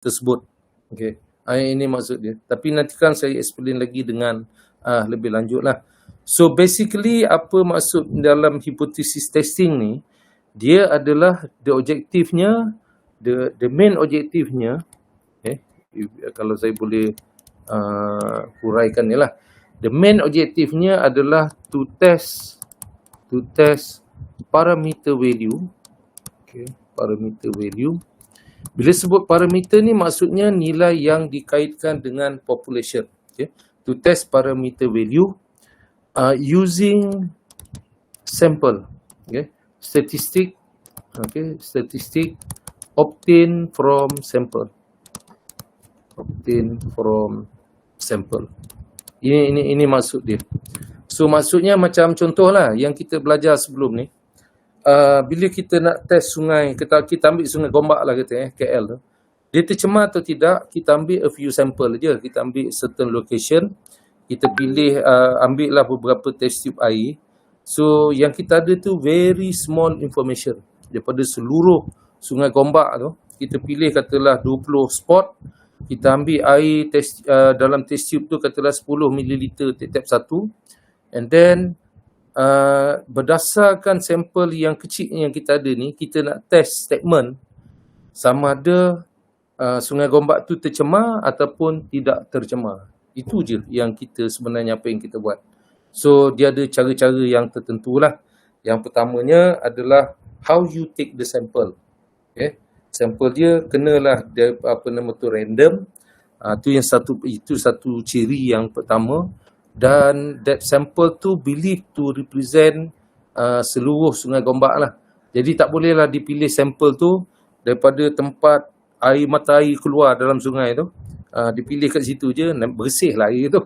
tersebut. Okay. Ini maksud dia. Tapi nanti kan saya explain lagi dengan lebih lanjut lah. So basically apa maksud dalam hypothesis testing ni, dia adalah the objektifnya, the main objektifnya, kalau saya boleh huraikan ni lah. The main objektifnya adalah to test parameter value. Okay, parameter value. Bila sebut parameter ni maksudnya nilai yang dikaitkan dengan population. Okay. To test parameter value using sample. Okay. Statistic obtained from sample. Ini maksud dia. So maksudnya macam contohlah yang kita belajar sebelum ni. Bila kita nak test sungai, kita ambil sungai Gombak lah kata KL tu. Dia tercemar atau tidak, kita ambil a few sample je. Kita ambil certain location, kita pilih, ambil lah beberapa test tube air. So yang kita ada tu very small information. Daripada seluruh sungai Gombak tu, kita pilih katalah 20 spot. Kita ambil air dalam test tube tu katalah 10 ml tiap satu. And then berdasarkan sampel yang kecil yang kita ada ni, kita nak test statement sama ada Sungai Gombak tu tercemar ataupun tidak tercemar. Itu je yang kita sebenarnya apa yang kita buat. So dia ada cara-cara yang tertentu lah. Yang pertamanya adalah how you take the sample. Okay. Sampel dia kenalah dia, random. Itu satu ciri yang pertama. Dan that sample tu believed to represent seluruh Sungai Gombak lah. Jadi tak bolehlah dipilih sampel tu daripada tempat mata air keluar dalam sungai tu. Dipilih kat situ je, bersih lah air tu.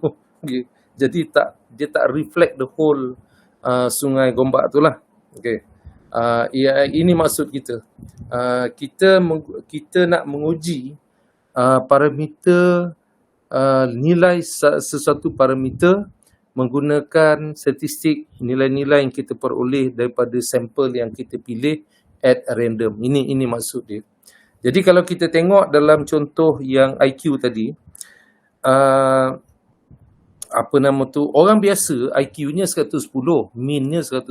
Jadi dia tak reflect the whole Sungai Gombak tu lah. Okay. Ini maksud kita. Kita nak menguji parameter nilai sesuatu parameter menggunakan statistik nilai-nilai yang kita peroleh daripada sampel yang kita pilih at random. Ini maksud dia. Jadi kalau kita tengok dalam contoh yang IQ tadi, orang biasa IQ-nya 110, min-nya 110.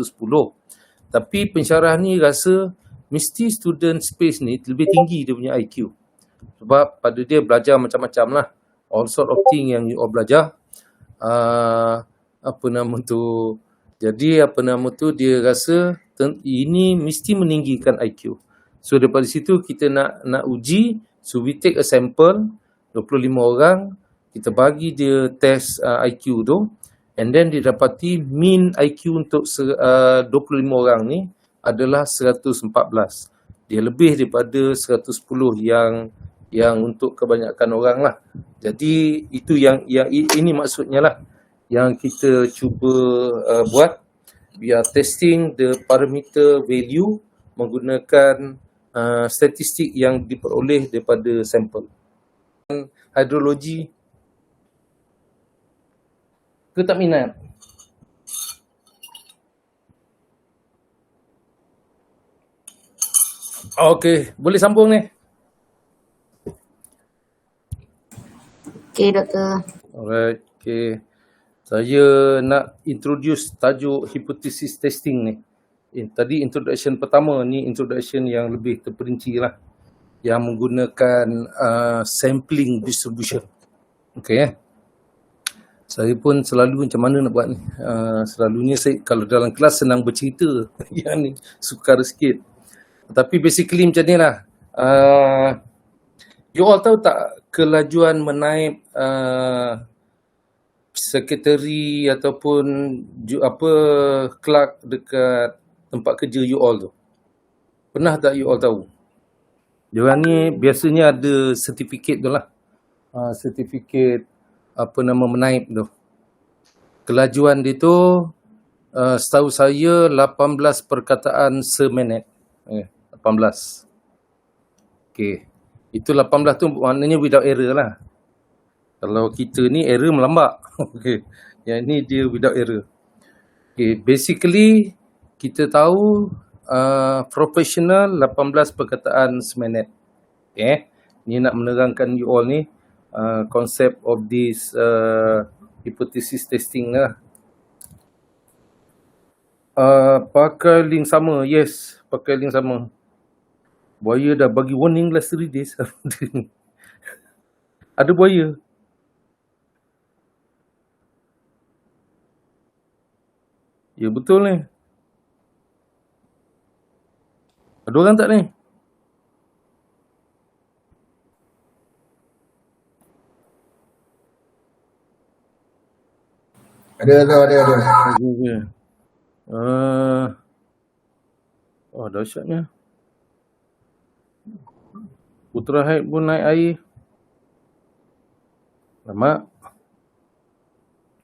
Tapi pensyarah ni rasa mesti student space ni lebih tinggi dia punya IQ. Sebab pada dia belajar macam-macam lah. All sort of thing yang you all belajar. Jadi dia rasa ini mesti meninggikan IQ. So daripada situ kita nak uji. So we take a sample 25 orang, kita bagi dia test IQ tu, and then didapati mean IQ untuk 25 orang ni adalah 114. Dia lebih daripada 110 yang untuk kebanyakan orang lah. Jadi itu yang ini maksudnya lah yang kita cuba buat. We are testing the parameter value menggunakan statistik yang diperoleh daripada sampel. Hidrologi ke tak minat? Okey, boleh sambung ni. Okey, Doktor. Alright, okey. Saya nak introduce tajuk hypothesis testing ni. Tadi introduction pertama, ni introduction yang lebih terperinci lah. Yang menggunakan sampling distribution. Okey. Saya pun selalu macam mana nak buat ni. Selalunya saya kalau dalam kelas senang bercerita. Yang ni sukar sikit. Tapi basically macam ni lah. You all tahu tak kelajuan menaip sekretari ataupun clerk dekat tempat kerja you all tu? Pernah tak you all tahu? Diorang ni biasanya ada sertifikat tu lah. Sertifikat menaip tu. Kelajuan dia tu setahu saya 18 perkataan seminit. 18. Okey. Itu 18 tu maknanya without error lah. Kalau kita ni error melambak. Okey. Yang ni dia without error. Okey, basically kita tahu professional 18 perkataan seminit. Okey. Ni nak menerangkan you all ni konsep of this hypothesis testing lah. Pakai link sama. Yes, pakai link sama. Buaya dah bagi warning last 3 days. Ada buaya. Ya betul ni. Ada orang tak ni? Ada. Okay. Dahsyatnya. Putra Haid pun naik air. Lama.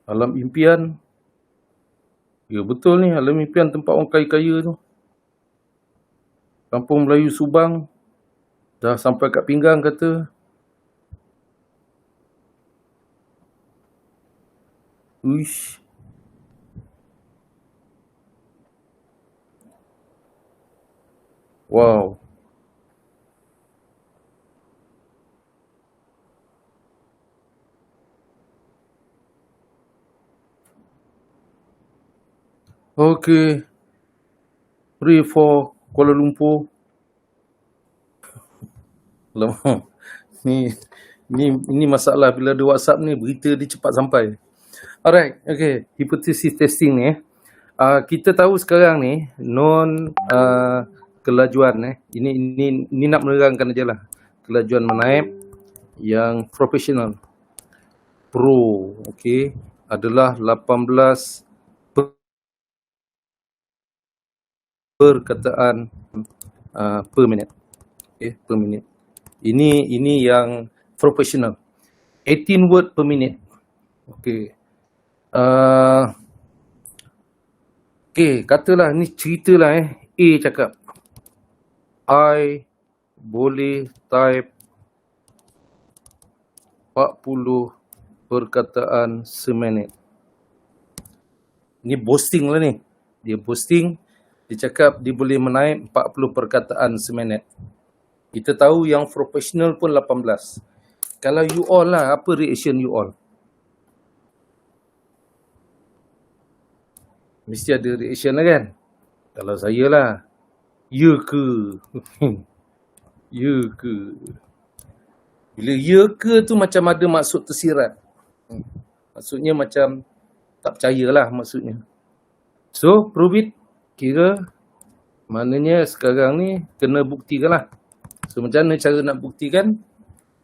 Alam impian. Ya betul ni, alam impian tempat orang kaya-kaya tu. Kampung Melayu Subang. Dah sampai kat pinggang kata. Uish. Wow. Okay. Pray for Kuala Lumpur. Lama. Ni masalah bila ada WhatsApp ni, berita dia cepat sampai. Alright, okay. Hypothesis testing ni. Kita tahu sekarang ni non kelajuan ini nak menerangkan aja lah. Kelajuan menaip yang profesional pro, okay, adalah 18 perkataan per minit. Okay, per minit. Ini yang profesional. 18 word per minute. Okay. Okay, katalah ni ceritalah A cakap, I boleh type 40 perkataan seminit. Ni boasting lah ni. Dia boasting, dia cakap dia boleh menaip 40 perkataan seminit. Kita tahu yang profesional pun 18. Kalau you all lah, apa reaction you all? Mesti ada reaction lah kan? Kalau saya lah, ya ke? Ya ke? Bila ya ke tu macam ada maksud tersirat. Maksudnya macam tak percayalah maksudnya. So, prove it. Kira maknanya sekarang ni kena buktikan lah. So, macam mana cara nak buktikan?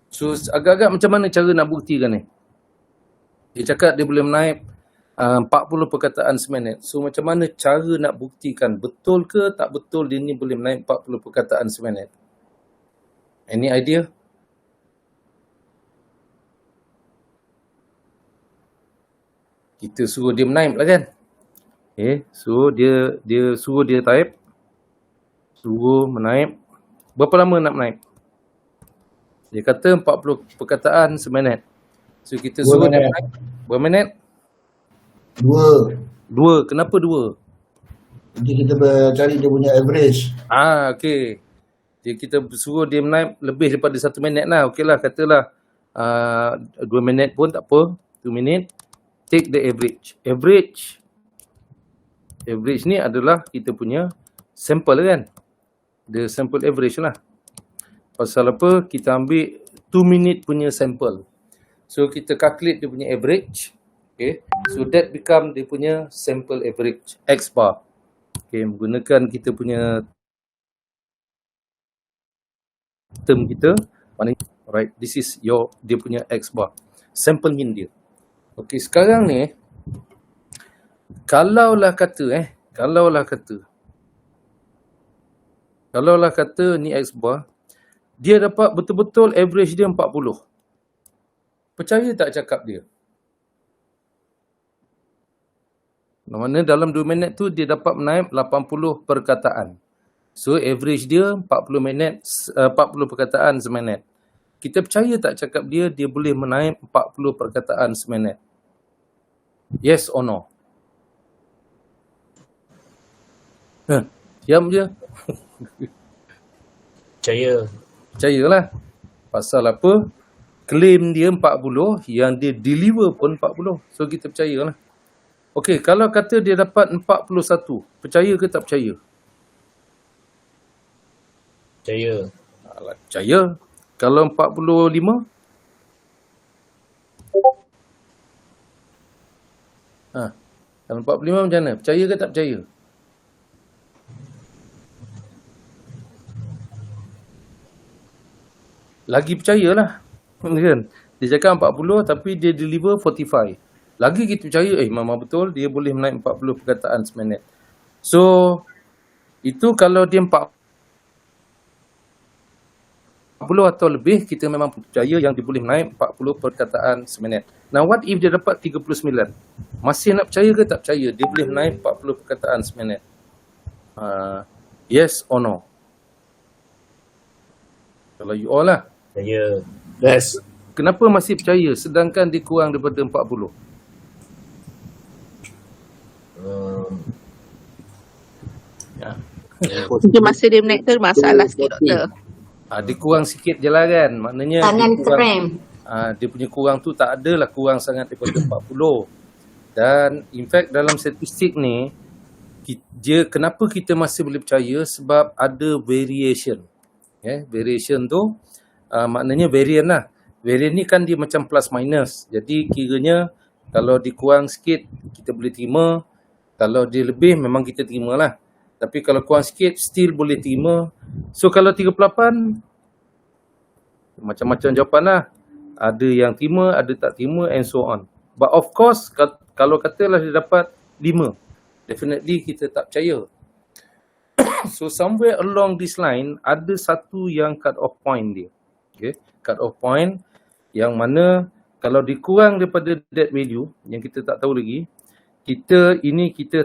So, agak-agak macam mana cara nak buktikan ni? Dia cakap dia boleh menaip 40 perkataan seminit. So, macam mana cara nak buktikan? Betul ke tak betul dia ni boleh menaip 40 perkataan seminit? Any idea? Kita suruh dia menaip lah kan? Okay, so dia suruh dia type. Suruh menaip. Berapa lama nak menaip? Dia kata 40 perkataan seminit. So kita suruh dia menaip. Berapa minit? 2. Kenapa 2? Nanti kita cari dia punya average. Okay. Kita suruh dia menaip lebih daripada 1 minit lah. Okey lah, katalah 2 minit pun tak apa. 2 minit. Take the average. Average ni adalah kita punya sample kan. The sample average lah. Pasal apa? Kita ambil 2 minit punya sample. So kita calculate dia punya average. Okay. So that become dia punya sample average. X bar. Okay. Menggunakan kita punya term kita. Right. This is dia punya X bar. Sample mean dia. Okay. Sekarang ni. Kalaulah kata ni X bar. Dia dapat betul-betul average dia 40. Percaya tak cakap dia? Mana dalam 2 minit tu dia dapat menaip 80 perkataan. So average dia 40 perkataan seminit. Kita percaya tak cakap dia boleh menaip 40 perkataan seminit? Yes or no? Diam je. Percayalah. Pasal apa? Claim dia 40, yang dia deliver pun 40. So kita percayalah. Okey, kalau kata dia dapat 41, percaya ke tak percaya? Percaya. Alah, percaya. Kalau 45? Kalau 45 macam mana? Percaya ke tak percaya? Lagi percayalah. Kan? Dia cakap 40 tapi dia deliver 45. Lagi kita percaya, memang betul dia boleh menaik 40 perkataan seminit. So, itu kalau dia 40 atau lebih, kita memang percaya yang dia boleh naik 40 perkataan seminit. Now, what if dia dapat 39? Masih nak percaya ke tak percaya dia boleh naik 40 perkataan seminit? Yes or no? Kalau you all lah. Percaya. Yes. Kenapa masih percaya sedangkan dia kurang daripada 40? Mungkin masa dia menaik tu masalah sikit doktor. Dia kurang sikit je lah kan. Maknanya Tangan dia kurang, krem. dia punya kurang tu tak adalah kurang sangat daripada 40. Dan in fact dalam statistik ni, dia kenapa kita masih boleh percaya? Sebab ada variation. Variation tu maknanya variant lah. Variant ni kan dia macam plus minus. Jadi kiranya kalau dia kurang sikit kita boleh terima. Kalau dia lebih memang kita terima lah. Tapi kalau kurang sikit still boleh terima. So kalau 38 macam-macam jawapan lah. Ada yang terima, ada tak terima and so on. But of course kalau katalah dia dapat 5, definitely kita tak percaya. So somewhere along this line ada satu yang cut off point dia. Okay? Cut off point yang mana kalau dikurang daripada that value yang kita tak tahu lagi, kita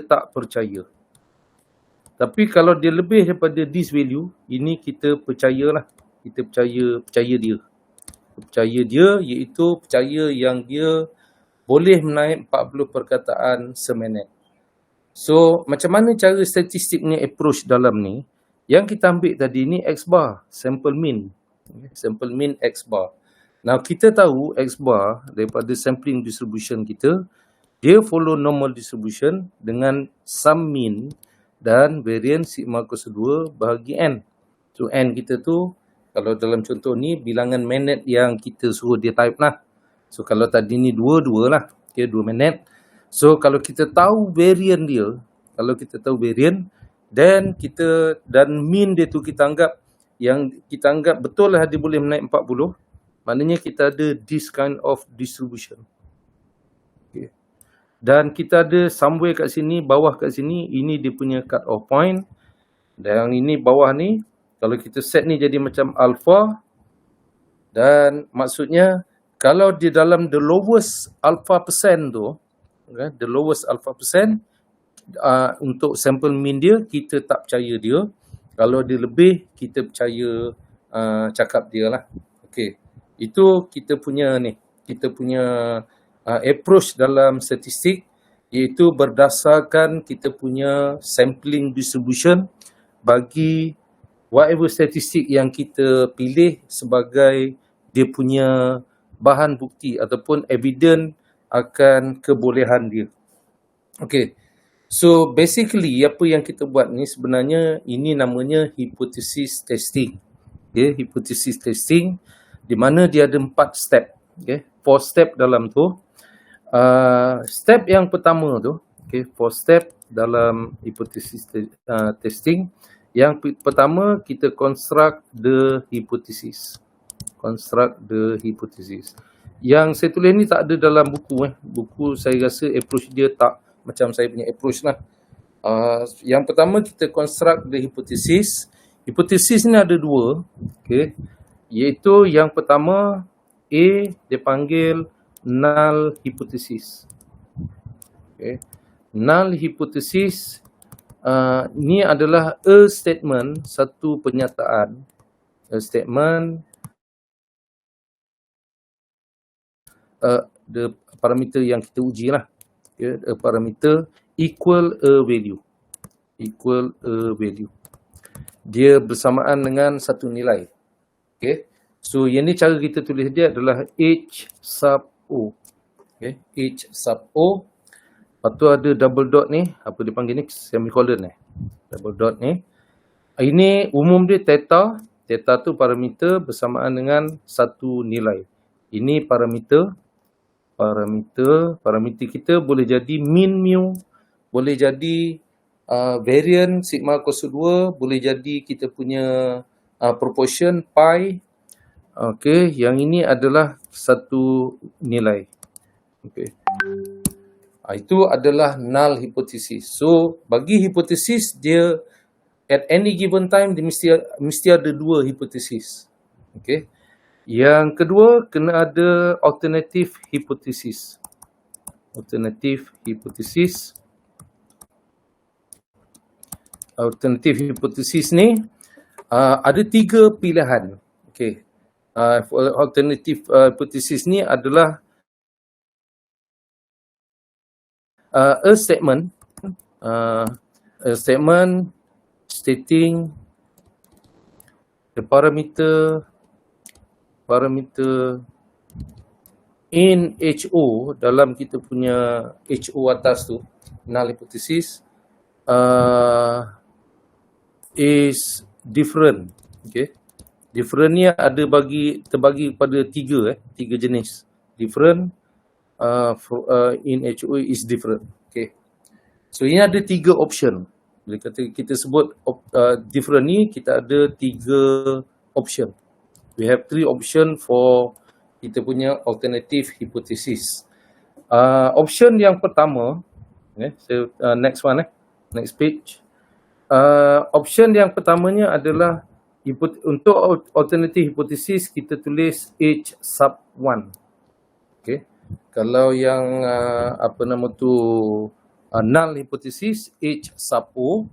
tak percaya. Tapi kalau dia lebih daripada this value, ini kita percayalah. Kita percaya dia. Percaya dia iaitu percaya yang dia boleh menaik 40 perkataan seminit. So, macam mana cara statistiknya approach dalam ni? Yang kita ambil tadi ni X bar, sample mean. Sample mean X bar. Now, kita tahu X bar daripada sampling distribution kita, dia follow normal distribution dengan sum mean dan variance sigma kuasa 2 bahagi N. So, N kita tu, kalau dalam contoh ni, bilangan minit yang kita suruh dia type lah. So, kalau tadi ni 2 lah. Okay, 2 minit. So, kalau kita tahu variant dia, dan mean dia tu kita anggap betul lah dia boleh menaik 40, maknanya kita ada this kind of distribution. Okay. Dan kita ada somewhere kat sini, bawah kat sini, ini dia punya cut off point. Dan yang ini bawah ni, kalau kita set ni jadi macam alpha, dan maksudnya kalau di dalam the lowest alpha percent tu, the lowest alpha percent, untuk sample mean dia, kita tak percaya dia. Kalau dia lebih, kita percaya cakap dia lah. Okay. Itu kita punya approach dalam statistik, iaitu berdasarkan kita punya sampling distribution bagi whatever statistik yang kita pilih sebagai dia punya bahan bukti ataupun evidence akan kebolehan dia. Okay. So basically apa yang kita buat ni sebenarnya ini namanya hypothesis testing. Okay, hypothesis testing di mana dia ada 4 step. Okay, 4 step dalam tu. Step yang pertama tu, okay, 4 step dalam hypothesis testing. Yang pertama kita construct the hypothesis. Yang saya tulis ni tak ada dalam buku. Buku saya rasa approach dia tak macam saya punya approach lah. Yang pertama kita construct the hypothesis. Hypothesis ni ada 2. Okay. Iaitu yang pertama A dia panggil null hypothesis. Okay. Null hypothesis ni adalah a statement, satu pernyataan. A statement the parameter yang kita uji lah. Okay. A parameter equal a value. Dia bersamaan dengan satu nilai. Okay. So yang ni cara kita tulis dia adalah H sub O. Okay. H sub O. Lepas tu ada double dot ni. Apa dia panggil ni? Semicolon ni. Double dot ni. Ini umum dia theta. Theta tu parameter bersamaan dengan satu nilai. Ini parameter. Parameter kita boleh jadi min mu. Boleh jadi variance sigma kuasa 2. Boleh jadi kita punya proportion pi. Okey, yang ini adalah satu nilai. Okey. Itu adalah null hypothesis. So, bagi hipotesis dia at any given time dia mesti ada dua hipotesis. Okey. Yang kedua kena ada alternative hypothesis. Alternative hypothesis. Alternative hypothesis ni ada tiga pilihan. Okey. Alternative hypothesis ni adalah a statement stating the parameter in HO dalam kita punya HO atas tu, null hypothesis is different. Okay. Different ni ada terbagi kepada tiga jenis. Different in HO is different. Okay. So ini ada tiga option. Bila kita sebut different ni, kita ada tiga option. We have three option for kita punya alternative hypothesis. Option yang pertama, next one, next page. Option yang pertamanya adalah untuk alternative hypothesis kita tulis H sub 1. Okay. Kalau yang null hypothesis H sub O.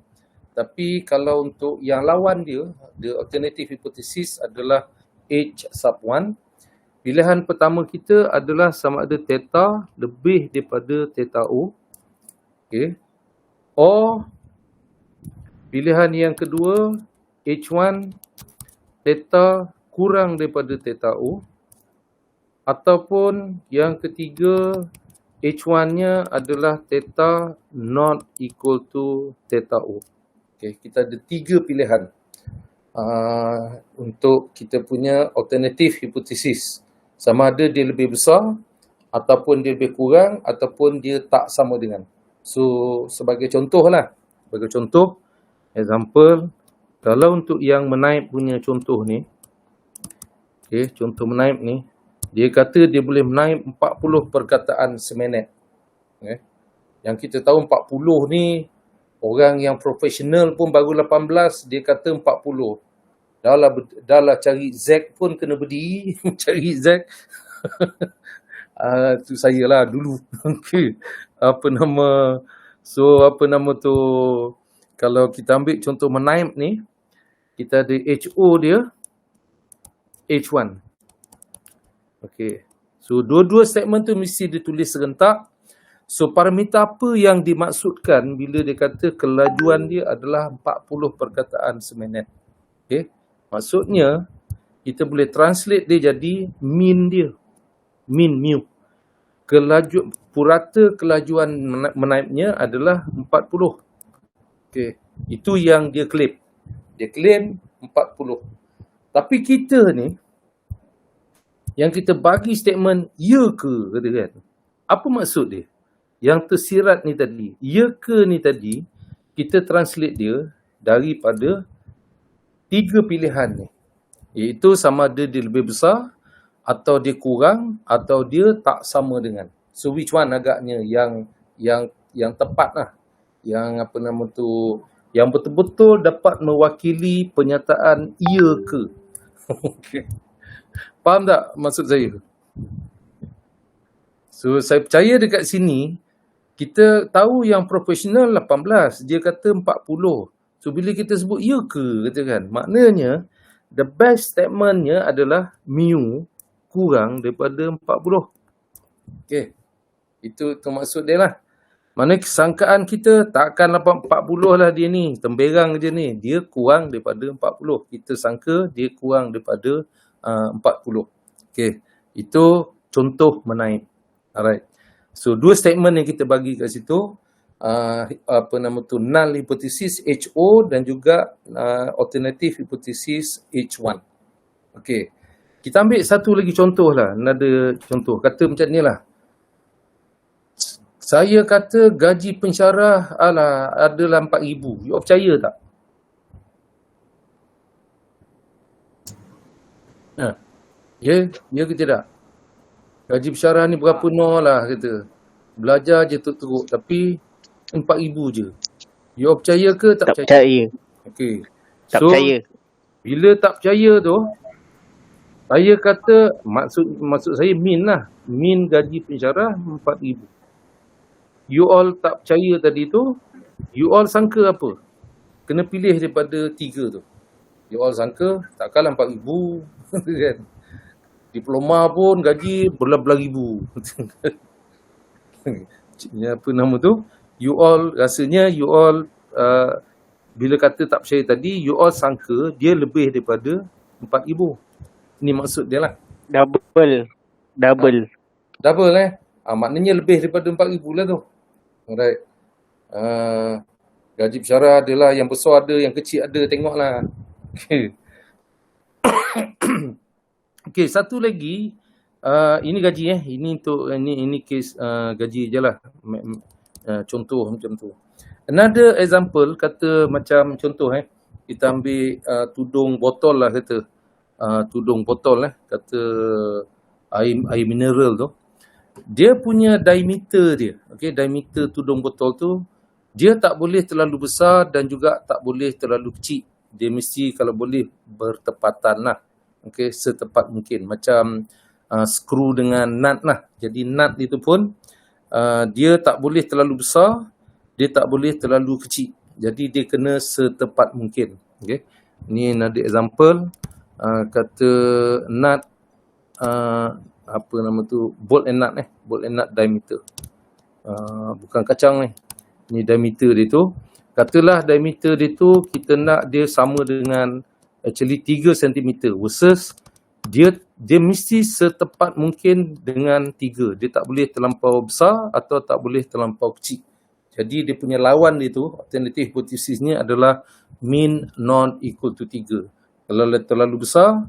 Tapi kalau untuk yang lawan dia, the alternative hypothesis adalah H sub 1. Pilihan pertama kita adalah sama ada theta lebih daripada theta O. Okay. Or pilihan yang kedua H1 theta kurang daripada theta O. Ataupun yang ketiga H1-nya adalah theta not equal to theta O. Okay, kita ada tiga pilihan untuk kita punya alternative hypothesis. Sama ada dia lebih besar, ataupun dia lebih kurang, ataupun dia tak sama dengan. So, sebagai contoh lah. Sebagai contoh, example, kalau untuk yang menaip punya contoh ni, okay, contoh menaip ni, dia kata dia boleh menaip 40 perkataan seminit. Okay. Yang kita tahu 40 ni, orang yang profesional pun baru 18, dia kata 40. Dah lah cari Z pun kena berdiri, cari Z. Tu saya lah dulu. Okay. Kalau kita ambil contoh menaip ni, kita ada HO dia, H1. Okay. So, dua-dua statement tu mesti ditulis serentak. So, parameter apa yang dimaksudkan bila dia kata kelajuan dia adalah 40 perkataan seminit. Okay. Maksudnya, kita boleh translate dia jadi mean dia. Mean mu. Purata kelajuan menaipnya adalah 40. Okay. Itu yang dia claim. Dia claim 40. Tapi kita ni, yang kita bagi statement ya ke, kata kan. Apa maksud dia? Yang tersirat ni tadi, ya ke ni tadi, kita translate dia daripada tiga pilihan ni. Iaitu sama ada dia lebih besar, atau dia kurang, atau dia tak sama dengan. So which one agaknya yang tepat lah. Yang yang betul-betul dapat mewakili pernyataan ya ke. Okay. Faham tak maksud saya? So, saya percaya dekat sini, kita tahu yang profesional 18, dia kata 40. So, bila kita sebut ya ke, kata kan, maknanya, the best statementnya adalah mu kurang daripada 40. Okay. Itu maksud dia lah. Mana kesangkaan kita takkan 40 lah dia ni. Temberang je ni. Dia kurang daripada 40. Kita sangka dia kurang daripada 40. Okay. Itu contoh menaip. Alright. So, dua statement yang kita bagi kat situ, null hypothesis HO dan juga alternative hypothesis H1. Okay. Kita ambil satu lagi contoh lah. Ada contoh. Kata macam ni lah. Saya kata gaji pensyarah adalah 4,000. You percaya tak? Ya ke tidak? Gaji pensyarah ni berapa lah kata. Belajar je teruk tapi 4,000 je. You percaya ke tak Tak percaya? percaya. Okay. Tak So, percaya. bila tak percaya tu, saya kata maksud saya min lah. Min gaji pensyarah 4,000. You all tak percaya tadi tu, you all sangka apa? Kena pilih daripada 3 tu. You all sangka takkanlah 4,000 kan. Diploma pun gaji berbelas ribu. Apa nama tu? You all rasanya bila kata tak percaya tadi, you all sangka dia lebih daripada 4,000. Ini maksud dia lah. Double. Double maknanya lebih daripada 4,000 lah tu. Alright. Gaji pensyarah adalah yang besar ada, yang kecil ada, tengoklah. Okay. Okay, satu lagi. Ini gaji Ini untuk ini kes gaji je lah. Contoh macam tu. Another example, kata macam contoh kita ambil tudung botol lah kata. Tudung botol kata air mineral tu. Dia punya diameter dia. Okay, diameter tudung botol tu dia tak boleh terlalu besar dan juga tak boleh terlalu kecil. Dia mesti kalau boleh bertepatan lah. Okay, setepat mungkin. Macam skru dengan nut lah. Jadi nut itu pun dia tak boleh terlalu besar, dia tak boleh terlalu kecil. Jadi dia kena setepat mungkin. Okay. Ni ada example. Kata nut apa nama tu, bolt and nut bolt and nut diameter. Bukan kacang ni diameter dia tu. Katalah diameter dia tu kita nak dia sama dengan actually 3 cm versus dia mesti setepat mungkin dengan 3. Dia tak boleh terlampau besar atau tak boleh terlampau kecil. Jadi dia punya lawan dia tu, alternative hypothesisnya adalah mean not equal to 3. Kalau terlalu besar,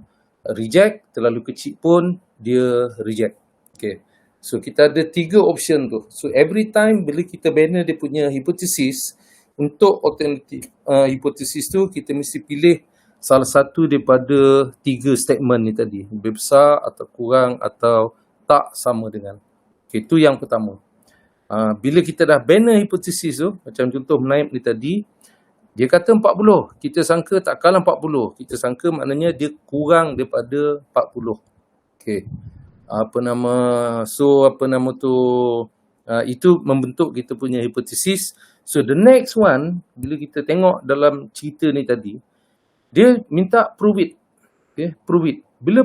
reject. Terlalu kecil pun dia reject. Okay. So kita ada 3 option tu. So every time bila kita bina dia punya hipotesis, untuk alternative hipotesis tu kita mesti pilih salah satu daripada 3 statement ni tadi. Lebih besar atau kurang atau tak sama dengan. Okay, itu yang pertama. Bila kita dah bina hipotesis tu, macam contoh menaip ni tadi, dia kata 40. Kita sangka tak kalah 40. Kita sangka maknanya dia kurang daripada 40. Okay. Itu membentuk kita punya hipotesis. So the next one, bila kita tengok dalam cerita ni tadi, dia minta prove it. Okay, prove it. Bila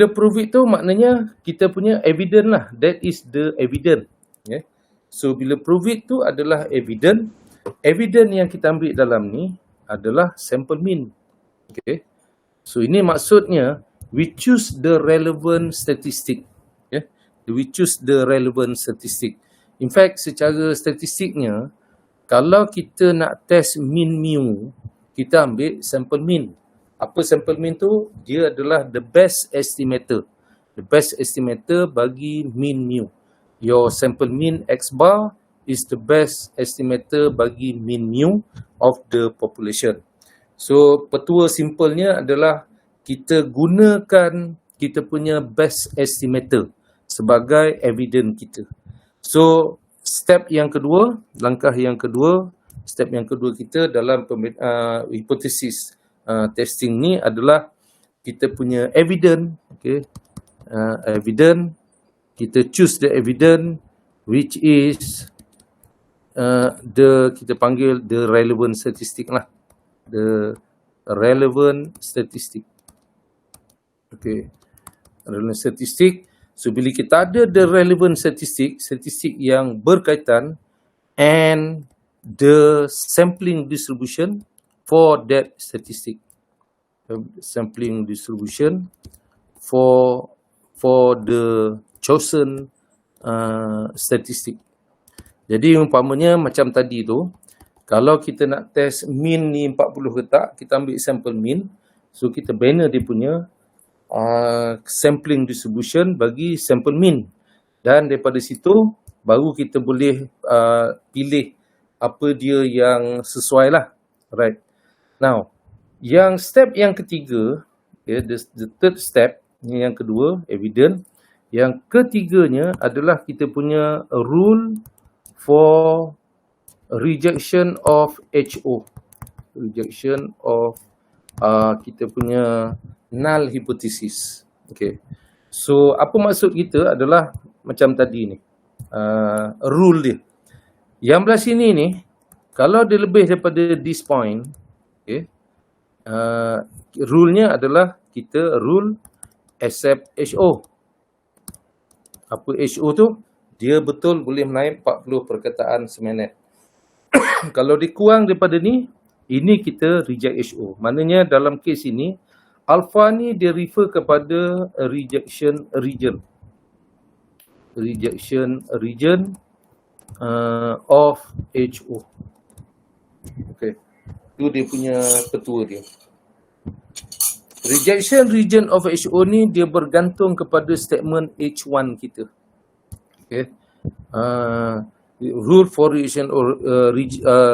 prove it tu maknanya kita punya evidence lah. That is the evidence. Okay. So bila prove it tu adalah evidence. Evidence yang kita ambil dalam ni adalah sample mean. Okay. So ini maksudnya we choose the relevant statistic. Okay. We choose the relevant statistic. In fact, secara statistiknya, kalau kita nak test mean mu, kita ambil sample mean. Apa sample mean tu? Dia adalah the best estimator. The best estimator bagi mean mu. Your sample mean X bar is the best estimator bagi mean mu of the population. So, petua simpelnya adalah kita gunakan kita punya best estimator sebagai evidence kita. So, step yang kedua kita dalam hipotesis testing ni adalah kita punya evidence. Okay. Evidence, kita choose the evidence which is kita panggil the relevant statistic lah. The relevant statistic. Okay. Relevant statistic. So, bila kita ada the relevant statistic yang berkaitan and the sampling distribution for that statistic. sampling distribution for the chosen statistic. Jadi umpamanya macam tadi tu, kalau kita nak test mean ni 40 ke tak, kita ambil sampel mean. So kita bina dia punya sampling distribution bagi sampel mean. Dan daripada situ baru kita boleh pilih apa dia yang sesuai lah. Right. Now, yang step yang ketiga, the third step, ni yang kedua, evidence. Yang ketiganya adalah kita punya rule for rejection of HO. Rejection of kita punya null hypothesis. Okay. So, apa maksud kita adalah macam tadi ni. Rule dia. Yang belah sini ni, kalau dia lebih daripada this point, okay, rule-nya adalah kita rule accept HO. Apa HO tu? Dia betul boleh menaik 40 perkataan seminit. Kalau dia kurang daripada ni, ini kita reject HO. Maknanya dalam kes ini, alpha ni dia refer kepada rejection region. Rejection region of HO. Okay. Itu dia punya ketua dia. Rejection region of HO ni dia bergantung kepada statement H1 kita. Okay. Rule for rejection or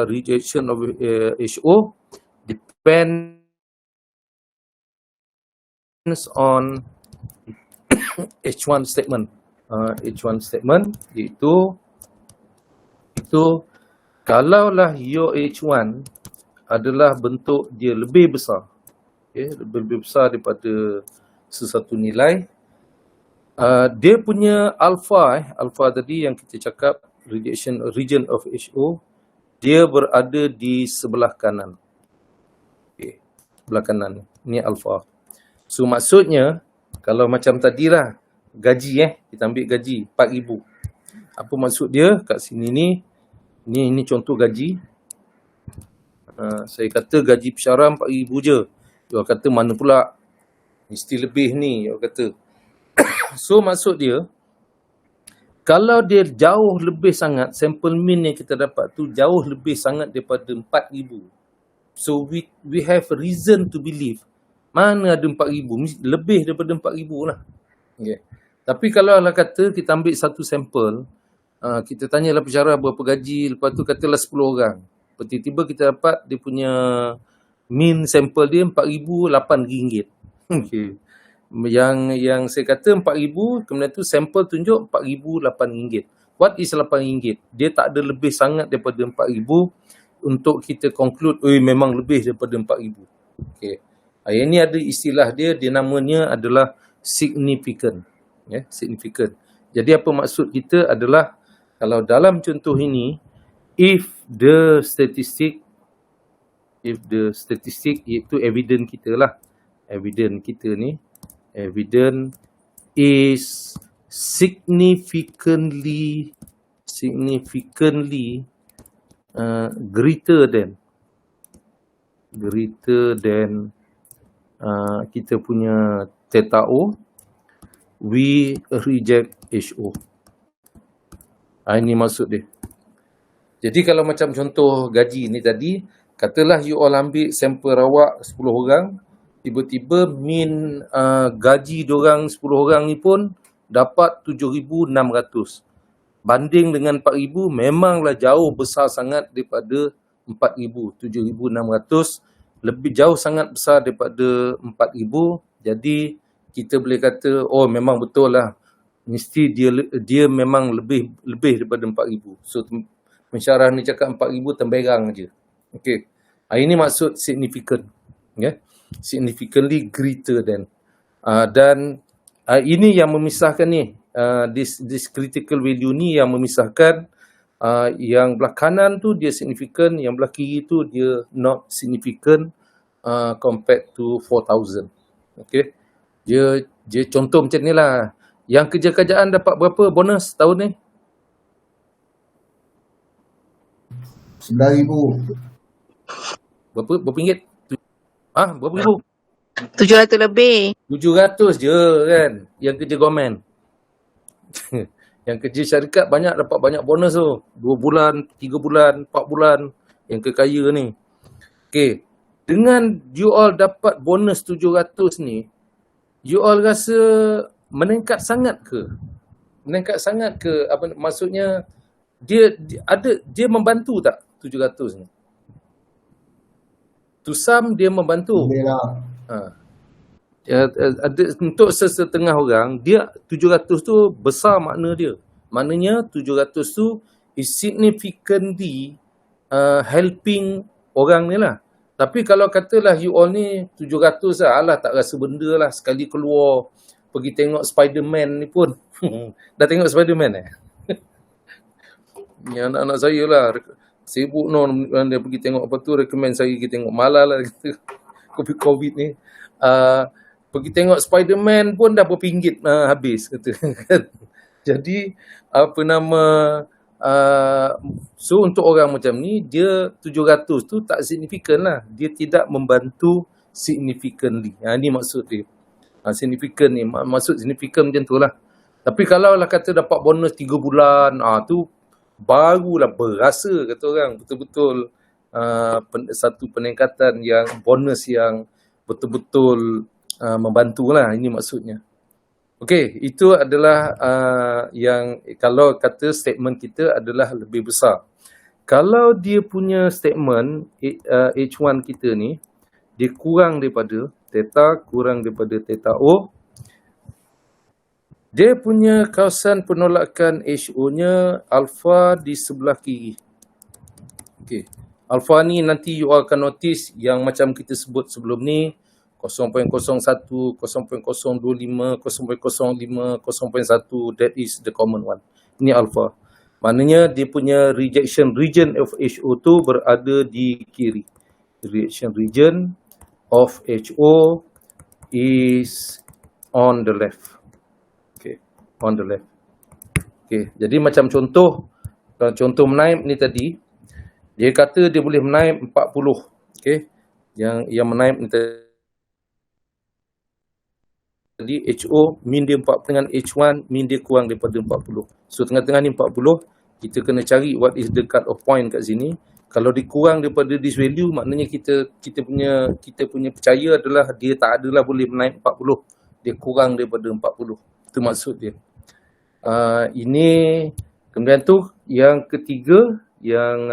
rejection of HO depends on H1 statement. H1 statement iaitu kalaulah your H1 adalah bentuk dia lebih besar, okay, lebih besar daripada sesuatu nilai, dia punya alpha tadi yang kita cakap rejection region of HO, dia berada di sebelah kanan. Okay, sebelah kanan ni alpha. So maksudnya kalau macam tadilah gaji, kita ambil gaji 4,000. Apa maksud dia kat sini ni contoh gaji. Saya kata gaji pensyarah 4,000 je. Dia kata mana pula mesti lebih ni, dia kata. So maksud dia, kalau dia jauh lebih sangat, sampel mean yang kita dapat tu jauh lebih sangat daripada 4,000. So we have reason to believe mana ada 4,000, lebih daripada 4,000 lah. Okay. Tapi kalau lah kata kita ambil satu sampel, kita tanyalah pensyarah berapa gaji, lepas tu katalah 10 orang. Tiba-tiba kita dapat dia punya mean sampel dia RM4,008. Okay. Yang saya kata 4,000, kemudian tu sampel tunjuk RM4,008. What is RM8? Dia tak ada lebih sangat daripada 4,000 untuk kita conclude, memang lebih daripada 4,000. Okay. Yang ni ada istilah dia namanya adalah significant. Significant. Jadi apa maksud kita adalah, kalau dalam contoh ini, if the statistic iaitu evidence kita lah, evidence kita ni, evidence is significantly greater than kita punya theta O, we reject HO. Ini maksud dia. Jadi kalau macam contoh gaji ni tadi, katalah you all ambil sampel rawak 10 orang, tiba-tiba mean gaji diorang 10 orang ni pun dapat 7,600. Banding dengan 4,000 memanglah jauh besar sangat daripada 4,000. 7,600 lebih jauh sangat besar daripada 4,000. Jadi kita boleh kata, memang betul lah, mesti dia memang lebih daripada 4,000. So pensyarah ni cakap 4,000 temberang je. Okey. Ini maksud significant. Significantly greater than. Dan ini yang memisahkan ni, this critical value ni yang memisahkan, yang belah kanan tu dia significant, yang belah kiri tu dia not significant compared to 4,000. Okey. Dia contoh macam ni lah. Yang kerja-kerjaan dapat berapa bonus tahun ni? 9,000. Berapa ringgit? Berapa ribu? 700 lebih. 700 je kan yang kerja government. Yang kerja syarikat banyak dapat banyak bonus tu. 2 bulan, 3 bulan, 4 bulan yang kekaya ni. Okay. Dengan you all dapat bonus 700 ni, you all rasa meningkat sangat ke? Meningkat sangat ke? Apa maksudnya dia membantu tak 700 ni? To some dia membantu. Boleh lah. Ada untuk sesetengah orang dia 700 tu besar makna dia. Maknanya 700 tu is significantly helping orang ni lah. Tapi kalau katalah you all ni 700 lah, alah tak rasa benda lah, sekali keluar pergi tengok Spiderman ni pun. Dah tengok Spiderman Ni anak-anak saya lah sibuk dia pergi tengok apa tu, recommend saya pergi tengok Mala lah kata COVID ni. Pergi tengok Spiderman pun dah berapa ringgit habis kata. Jadi apa nama so untuk orang macam ni dia 700 tu tak signifikan lah, dia tidak membantu significantly. Ni maksud dia. Signifikan ni maksud signifikan macam tu lah. Tapi kalau lah kata dapat bonus 3 bulan tu barulah berasa kata orang betul-betul satu peningkatan yang bonus yang betul-betul membantulah, ini maksudnya. Okey, itu adalah yang kalau kata statement kita adalah lebih besar. Kalau dia punya statement H1 kita ni dia kurang daripada theta, kurang daripada theta O, dia punya kawasan penolakan HO-nya alpha di sebelah kiri. Okey. Alpha ni nanti you all akan notice yang macam kita sebut sebelum ni 0.01, 0.025, 0.05, 0.1, that is the common one. Ini alpha. Maknanya dia punya rejection region of HO tu berada di kiri. Rejection region of HO is on the left. Okay, on the left. Okay, jadi macam contoh menaip ni tadi, dia kata dia boleh menaip 40. Okay, yang menaip ni tadi HO min dia 4 dengan H1 min dia kurang daripada 40. So tengah-tengah ni 40, kita kena cari what is the cut off point kat sini. Kalau dia kurang daripada this value, maknanya kita punya percaya adalah dia tak adalah boleh menaik 40. Dia kurang daripada 40. Itu maksud dia. Ini kemudian tu yang ketiga yang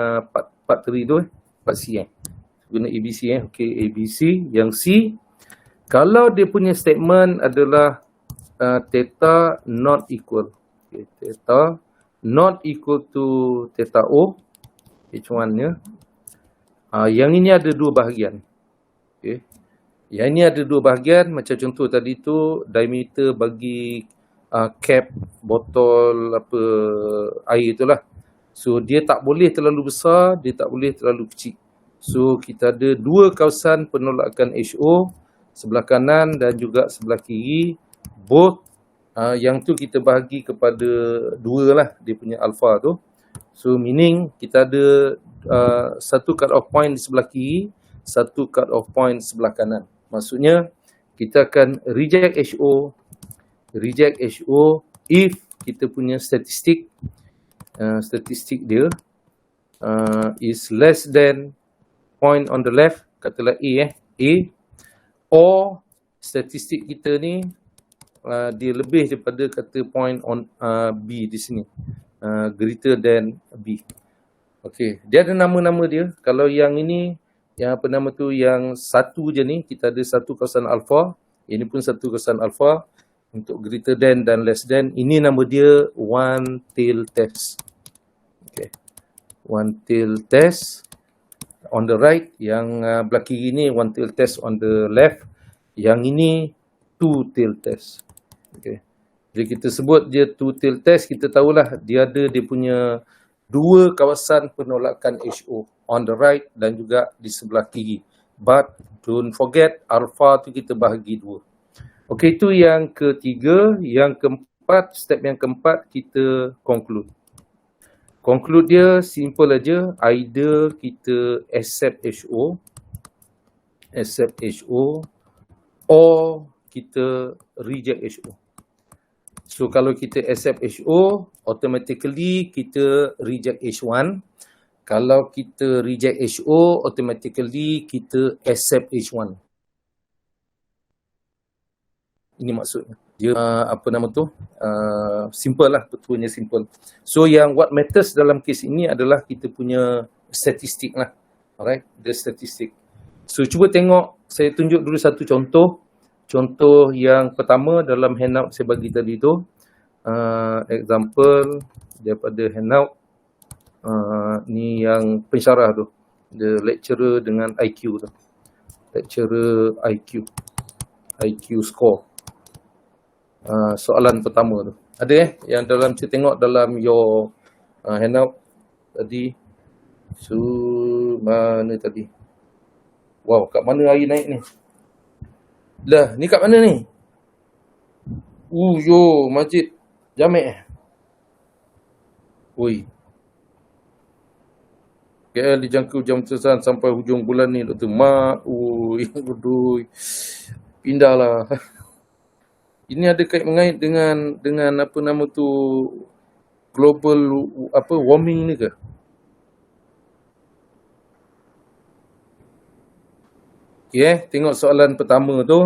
part 3 tu part C guna ABC okey, ABC yang C. Kalau dia punya statement adalah theta not equal. Okay, theta not equal to theta O, H1-nya. Yang ini ada dua bahagian. Okay. Yang ini ada dua bahagian. Macam contoh tadi tu, diameter bagi cap botol air itulah. So, dia tak boleh terlalu besar, dia tak boleh terlalu kecil. So, kita ada dua kawasan penolakan HO, sebelah kanan dan juga sebelah kiri. Both yang tu kita bahagi kepada dua lah dia punya alpha tu. So meaning kita ada satu cut off point di sebelah kiri, satu cut off point sebelah kanan. Maksudnya kita akan reject HO if kita punya statistik dia is less than point on the left, katalah A, or statistik kita ni dia lebih daripada kata point on B di sini, greater than B. Okey, dia ada nama-nama dia. Kalau yang ini, yang apa nama tu, yang satu je ni, kita ada satu kawasan alpha. Ini pun satu kawasan alpha. Untuk greater than dan less than, ini nama dia one tail test. Okey, one tail test on the right. Yang belah kiri ni one tail test on the left. Yang ini two tail test. Okay. Jadi kita sebut dia two tail test, kita tahulah dia ada dia punya dua kawasan penolakan HO on the right dan juga di sebelah kiri. But don't forget alpha tu kita bahagi dua. Okey, itu yang ketiga. Yang keempat, step yang keempat kita conclude. Conclude dia simple aja, either kita accept HO or kita reject HO. So kalau kita accept HO, automatically kita reject H1. Kalau kita reject HO, automatically kita accept H1. Ini maksudnya. Dia simple lah, betulnya simple. So yang what matters dalam kes ini adalah kita punya statistik lah. Alright, the statistik. So cuba tengok, saya tunjuk dulu satu contoh. Contoh yang pertama dalam handout saya bagi tadi tu. Example daripada handout. Ni yang pensyarah tu. The lecturer dengan IQ tu. Lecturer IQ score. Soalan pertama tu. Ada yang dalam saya tengok dalam your handout tadi. So mana tadi? Wow, kat mana air naik ni? Lah, ni kat mana ni? Yo, Masjid Jamek. Oi. KL dijangkau jam tersan sampai hujung bulan ni, Dr. Mak. Oi, aduh. Pindahlah. Ini ada kait-mengait dengan apa nama tu, global warming ni ke? Okay, tengok soalan pertama tu.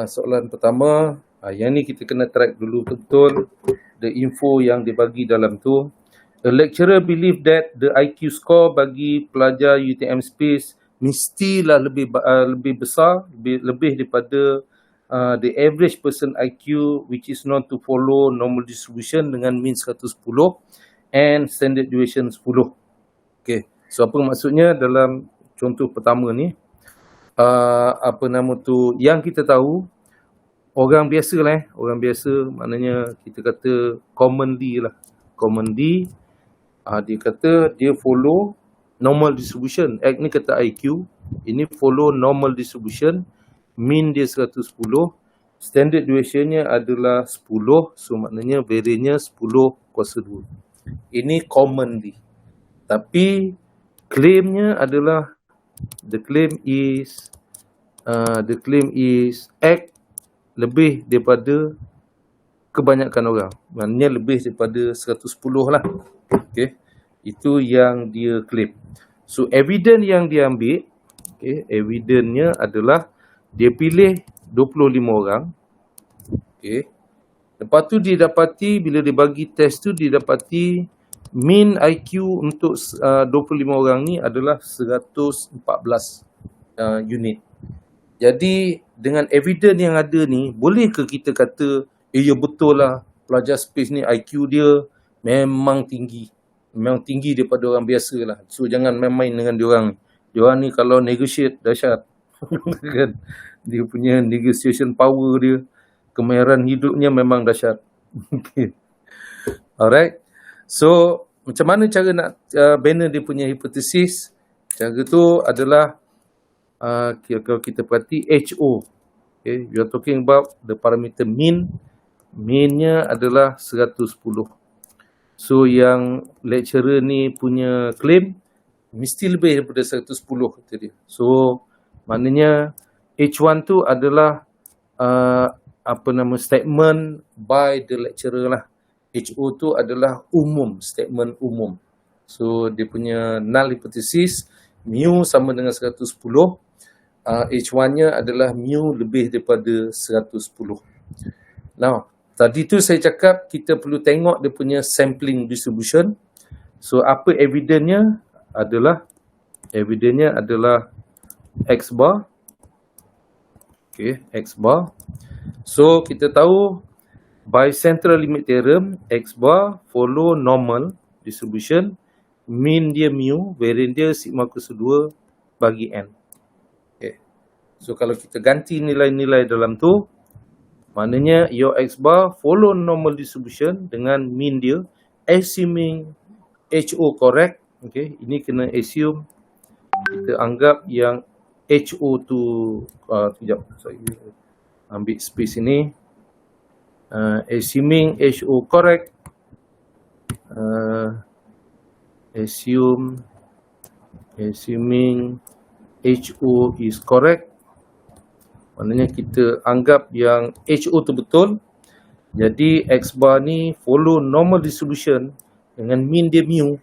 Soalan pertama, yang ni kita kena track dulu betul the info yang dibagi dalam tu. A lecturer believe that the IQ score bagi pelajar UTM Space mestilah lebih besar, lebih daripada the average person IQ, which is known to follow normal distribution dengan mean 110 and standard deviation 10. Okay, so apa maksudnya dalam contoh pertama ni? Yang kita tahu, orang biasa lah, orang biasa maknanya kita kata commonly lah. Commonly, dia kata dia follow normal distribution. Ni kata IQ, ini follow normal distribution, mean dia 110, standard deviationnya adalah 10, so maknanya variance 10/2. Ini commonly. Tapi claimnya adalah the claim is X lebih daripada kebanyakan orang. Maknanya lebih daripada 110 lah. Okay. Itu yang dia claim. So evidence yang dia ambil, okay, evidence-nya adalah dia pilih 25 orang. Okay. Lepas tu dia dapati, bila dia bagi test tu, dia dapati mean IQ untuk 25 orang ni adalah 114 unit. Jadi dengan evidence yang ada ni, boleh ke kita kata, ya betul lah, pelajar space ni IQ dia memang tinggi. Memang tinggi daripada orang biasa lah. So jangan main-main dengan diorang. Diorang ni kalau negotiate, dahsyat. Kan? Dia punya negotiation power dia, kemahiran hidupnya memang dahsyat. Alright. So, macam mana cara nak banner dia punya hipotesis? Cara tu adalah kalau kita perhati HO. Okay, we are talking about the parameter mean. Mean-nya adalah 110. So, yang lecturer ni punya claim mesti lebih daripada 110 kata dia. So, maknanya H1 tu adalah statement by the lecturer lah. HO tu adalah umum, statement umum. So dia punya null hypothesis, mu sama dengan 110. H1-nya adalah mu lebih daripada 110. Now, tadi tu saya cakap kita perlu tengok dia punya sampling distribution. So apa evidence-nya adalah X bar. Okay, X bar. So kita tahu by central limit theorem, X bar follow normal distribution, mean dia mu, variance dia sigma kuasa 2 bagi n. Okay. So kalau kita ganti nilai-nilai dalam tu, maknanya your X bar follow normal distribution dengan mean dia, assuming HO correct. Okay, ini kena assume, kita anggap yang HO tu, sekejap, saya ambil space ini. Assuming HO correct, assuming HO is correct, Maknanya kita anggap yang HO tu betul. Jadi X bar ni follow normal distribution dengan mean dia mu.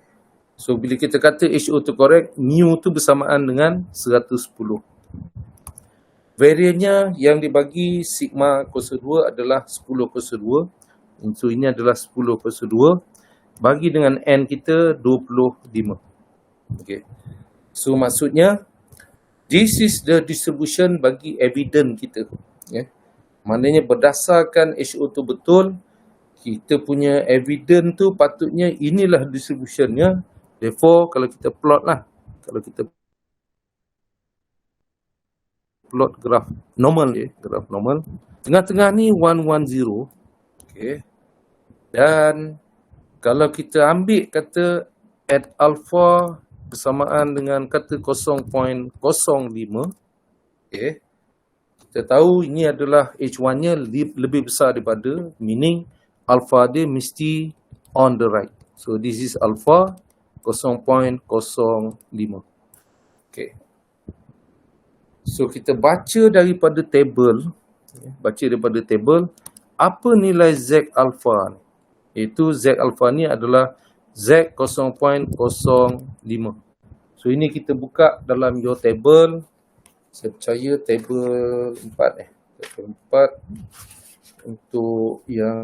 So bila kita kata HO tu correct, mu tu bersamaan dengan 110. Variannya yang dibagi sigma kuasa 2 adalah 10 kuasa 2. So ini adalah 10 kuasa 2. Bagi dengan N kita 25. Okay. So maksudnya this is the distribution bagi evidence kita. Yeah. Maknanya berdasarkan HO tu betul, kita punya evidence tu patutnya inilah distributionnya. Therefore kalau kita plot lah, kalau kita plot graf normal dia, graf normal. Tengah-tengah ni 110. Okay. Dan kalau kita ambil kata at alpha bersamaan dengan kata 0.05, okay, kita tahu ini adalah H1-nya lebih besar daripada, meaning alpha dia mesti on the right. So this is alpha 0.05. Okay. So kita baca daripada table, apa nilai Z alpha ni? Iaitu Z alpha ni adalah Z 0.05. So ini kita buka dalam your table. Saya percaya table 4 Table 4 untuk yang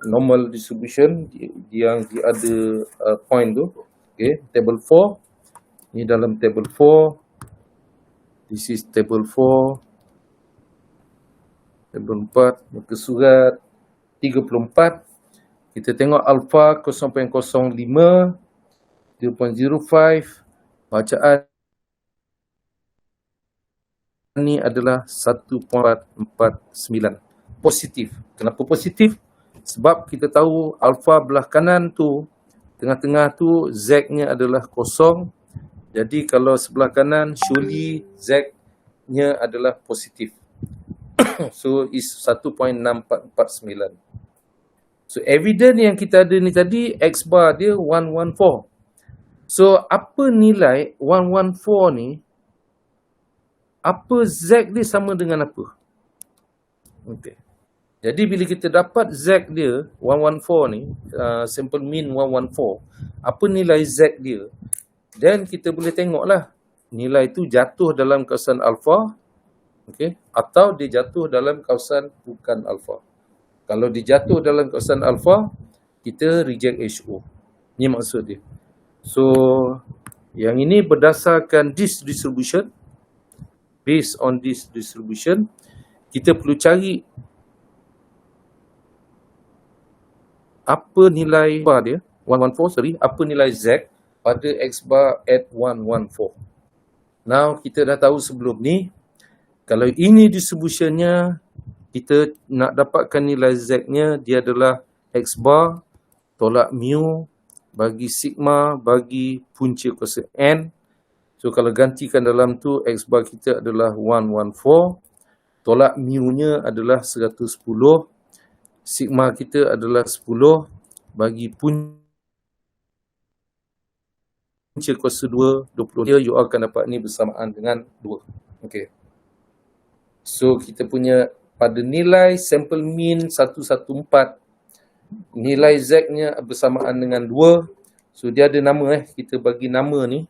normal distribution yang dia ada point tu. Okay, table 4. Ini dalam table 4. This is table 4. Table 4, muka surat 34. Kita tengok alpha 0.05, 0.05, bacaan ni adalah 1.49. Positif. Kenapa positif? Sebab kita tahu alpha belah kanan tu, tengah-tengah tu Z-nya adalah kosong. Jadi kalau sebelah kanan, surely Z-nya adalah positif. So is 1.6449. So evidence yang kita ada ni tadi, X bar dia 114. So apa nilai 114 ni? Apa Z dia sama dengan apa? Okay. Jadi bila kita dapat Z dia 114 ni, sample mean 114, apa nilai Z dia? Dan kita boleh tengoklah nilai tu jatuh dalam kawasan alpha, okay, atau dia jatuh dalam kawasan bukan alpha. Kalau dia jatuh dalam kawasan alpha, kita reject HO. Ini maksud dia. So yang ini berdasarkan this distribution. Based on this distribution, kita perlu cari apa nilai bar dia, 114, apa nilai Z pada X bar at 114. Now, kita dah tahu sebelum ni, kalau ini distributionnya, kita nak dapatkan nilai Z-nya, dia adalah X bar tolak mu bagi sigma bagi punca kuasa N. So kalau gantikan dalam tu, X bar kita adalah 114. Tolak mu-nya adalah 110. Sigma kita adalah 10. Bagi punca kuasa 2, 20. You akan dapat ni bersamaan dengan 2. Okay. So kita punya pada nilai sample mean 114. Nilai Z-nya bersamaan dengan 2. So dia ada nama kita bagi nama ni.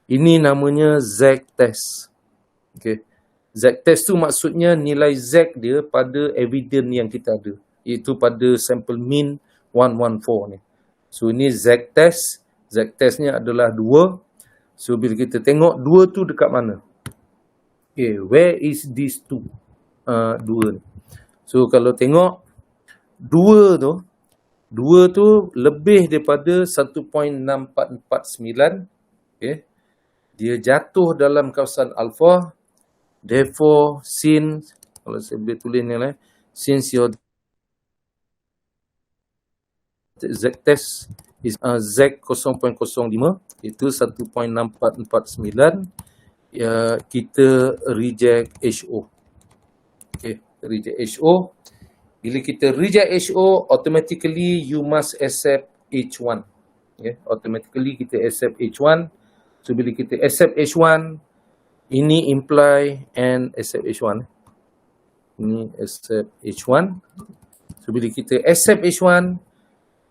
Ini namanya Z test. Okay. Z test tu maksudnya nilai Z dia pada evidence yang kita ada. Iaitu pada sample mean 114 ni. So ini Z test. Z testnya adalah 2. So bila kita tengok 2 tu dekat mana? Okay, where is this 2? 2 ni. So kalau tengok 2 tu lebih daripada 1.6449. Okay. Dia jatuh dalam kawasan alpha. Therefore, since, kalau saya boleh tulis ni lah, since your Z test is Z 0.05, itu 1.6449, ya, kita reject HO. Okay, reject HO. Bila kita reject HO, automatically you must accept H1. Okay, automatically kita accept H1. So bila kita accept H1, Ini imply and accept H1. Ini accept H1. So bila kita accept H1,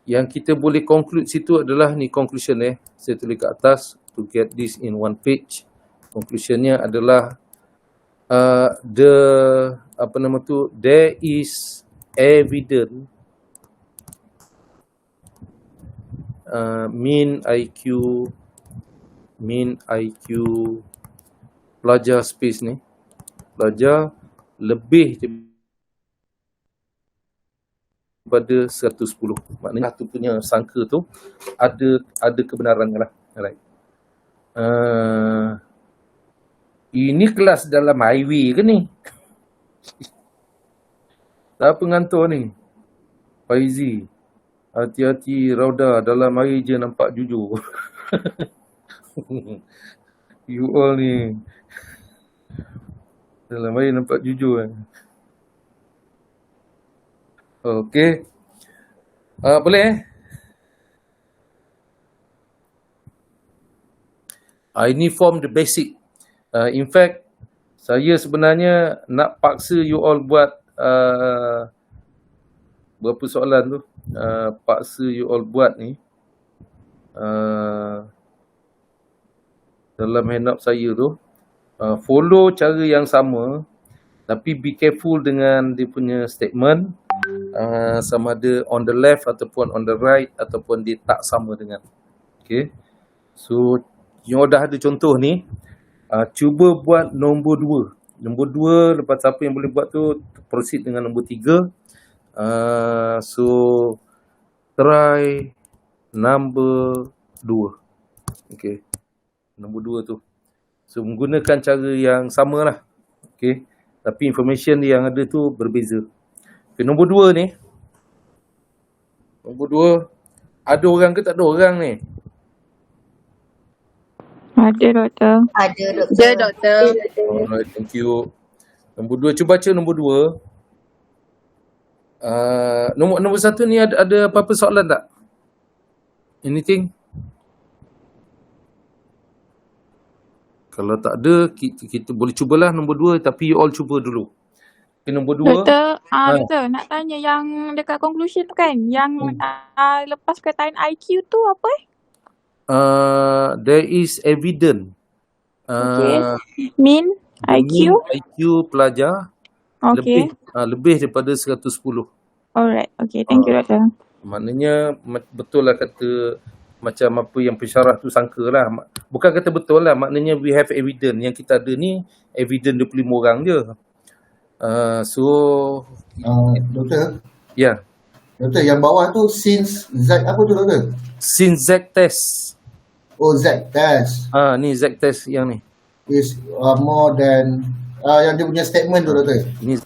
yang kita boleh conclude situ adalah ni conclusion saya tulis kat atas to get this in one page. Conclusionnya adalah there is evident mean IQ pelajar space ni, pelajar lebih daripada 110. Maknanya tu punya sangka tu ada kebenarannya lah. Alright. Ini kelas dalam highway ke ni? Siapa ngantor ni? Faizi. Hati-hati Rauda, dalam air je nampak jujur. You all ni dalam air nampak jujur. Okey. Boleh ini form the basic. In fact, saya sebenarnya nak paksa you all buat berapa soalan tu. Paksa you all buat ni dalam handout saya tu. Follow cara yang sama, tapi be careful dengan dia punya statement. Sama ada on the left ataupun on the right, ataupun dia tak sama dengan. Okay. So, you dah ada contoh ni. Cuba buat nombor 2. Nombor 2, lepas siapa yang boleh buat tu, proceed dengan nombor 3. So, try number 2. Okay. Nombor 2 tu. So, menggunakan cara yang sama lah. Okay. Tapi information yang ada tu berbeza. Okay, nombor 2 ni. Nombor 2. Ada orang ke tak ada orang ni? Ada, Doktor. Ada, Doktor. Ada, Doktor. Alright, thank you. Nombor 2, cuba baca nombor 2. Nombor 1 ni ada apa-apa soalan tak? Anything? Kalau tak ada, kita boleh cubalah nombor 2, tapi you all cuba dulu. Okay, nombor 2. Doktor, Doktor, nak tanya yang dekat conclusion tu kan, yang lepas perkataan IQ tu apa There is evident. Okay. Mean IQ? IQ pelajar Okay. lebih daripada 110. Alright. Okay. Thank you, Doktor. Maknanya betul lah kata macam apa yang pensyarah tu sangka lah. Bukan kata betul lah. Maknanya we have evidence. Yang kita ada ni evidence 25 orang je. Doktor, Ya. Doktor yang bawah tu since Z apa tu Doktor? Since Z test. Oh, Z test Ni Z test yang ni. is more than yang dia punya statement tu Doktor. Ni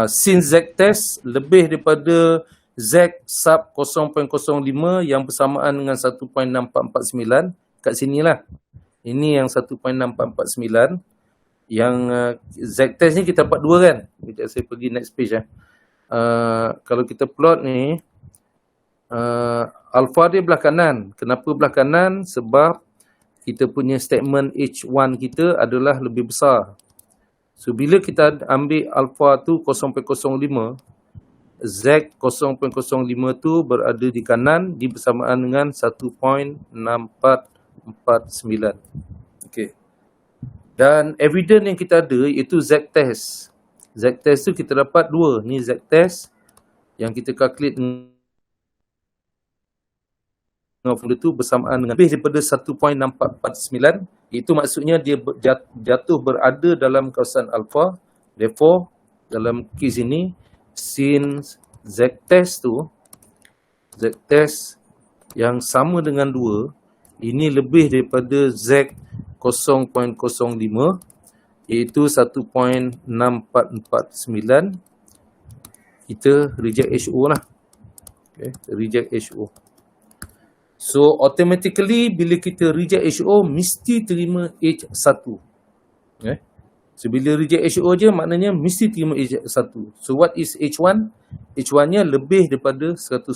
since Z test lebih daripada Z sub 0.05 yang bersamaan dengan 1.6449 kat sinilah. Ini yang 1.6449. Yang Z test ni kita dapat 2 kan. Sekejap saya pergi next page kalau kita plot ni alpha dia belah kanan. Kenapa belah kanan? Sebab kita punya statement H1 kita adalah lebih besar. So bila kita ambil alpha tu 0.05, Z 0.05 tu berada di kanan, di bersamaan dengan 1.6449. Okey. Dan evidence yang kita ada iaitu Z test. Z test tu kita dapat 2. Ni Z test yang kita calculate dengan formula tu bersamaan dengan lebih daripada 1.6449. Itu maksudnya dia jatuh berada dalam kawasan alpha. Therefore, dalam kes ini, since Z test tu, Z test yang sama dengan 2, ini lebih daripada Z 0.05, iaitu 1.6449, kita reject HO lah. Okay, reject HO. So automatically bila kita reject HO mesti terima H1. Okay. So bila reject HO je maknanya mesti terima H1. So what is H1? H1-nya lebih daripada 110.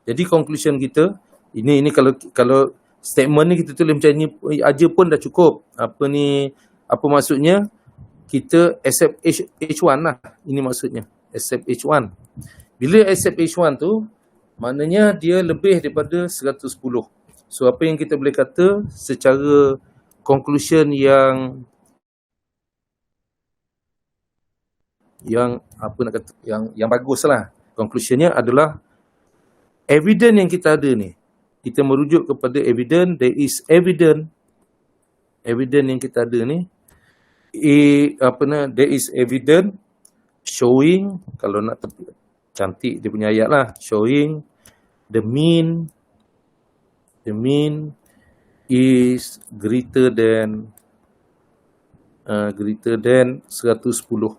Jadi conclusion kita ini kalau Statement ni kita tulis macam ni aja pun dah cukup. Apa maksudnya? Kita accept H1 lah. Ini maksudnya. Accept H1. Bila accept H1 tu, maknanya dia lebih daripada 110. So apa yang kita boleh kata secara conclusion yang apa nak kata, yang bagus lah. Conclusionnya adalah evidence yang kita ada ni, kita merujuk kepada evidence. There is evidence yang kita ada ni, there is evidence showing, kalau nak cantik dia punya ayat lah, showing the mean is greater than 110.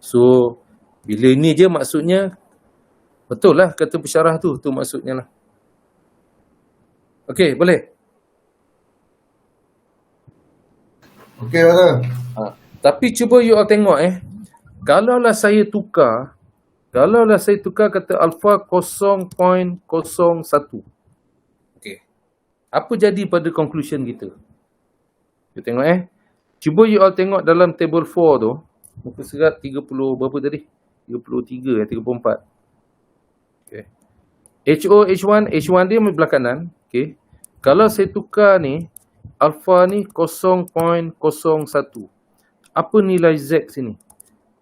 So bila ini je maksudnya betul lah kata pensyarah tu maksudnya lah. Okey, boleh? Okey, Doktor. Tapi cuba you all tengok kalaulah saya tukar kata alpha 0.01. Okey. Apa jadi pada conclusion kita? You tengok cuba you all tengok dalam table 4 tu, muka surat 30 berapa tadi? 33 34. Okey. H1 dia belah kanan. Okey. Kalau saya tukar ni alpha ni 0.01. Apa nilai Z sini?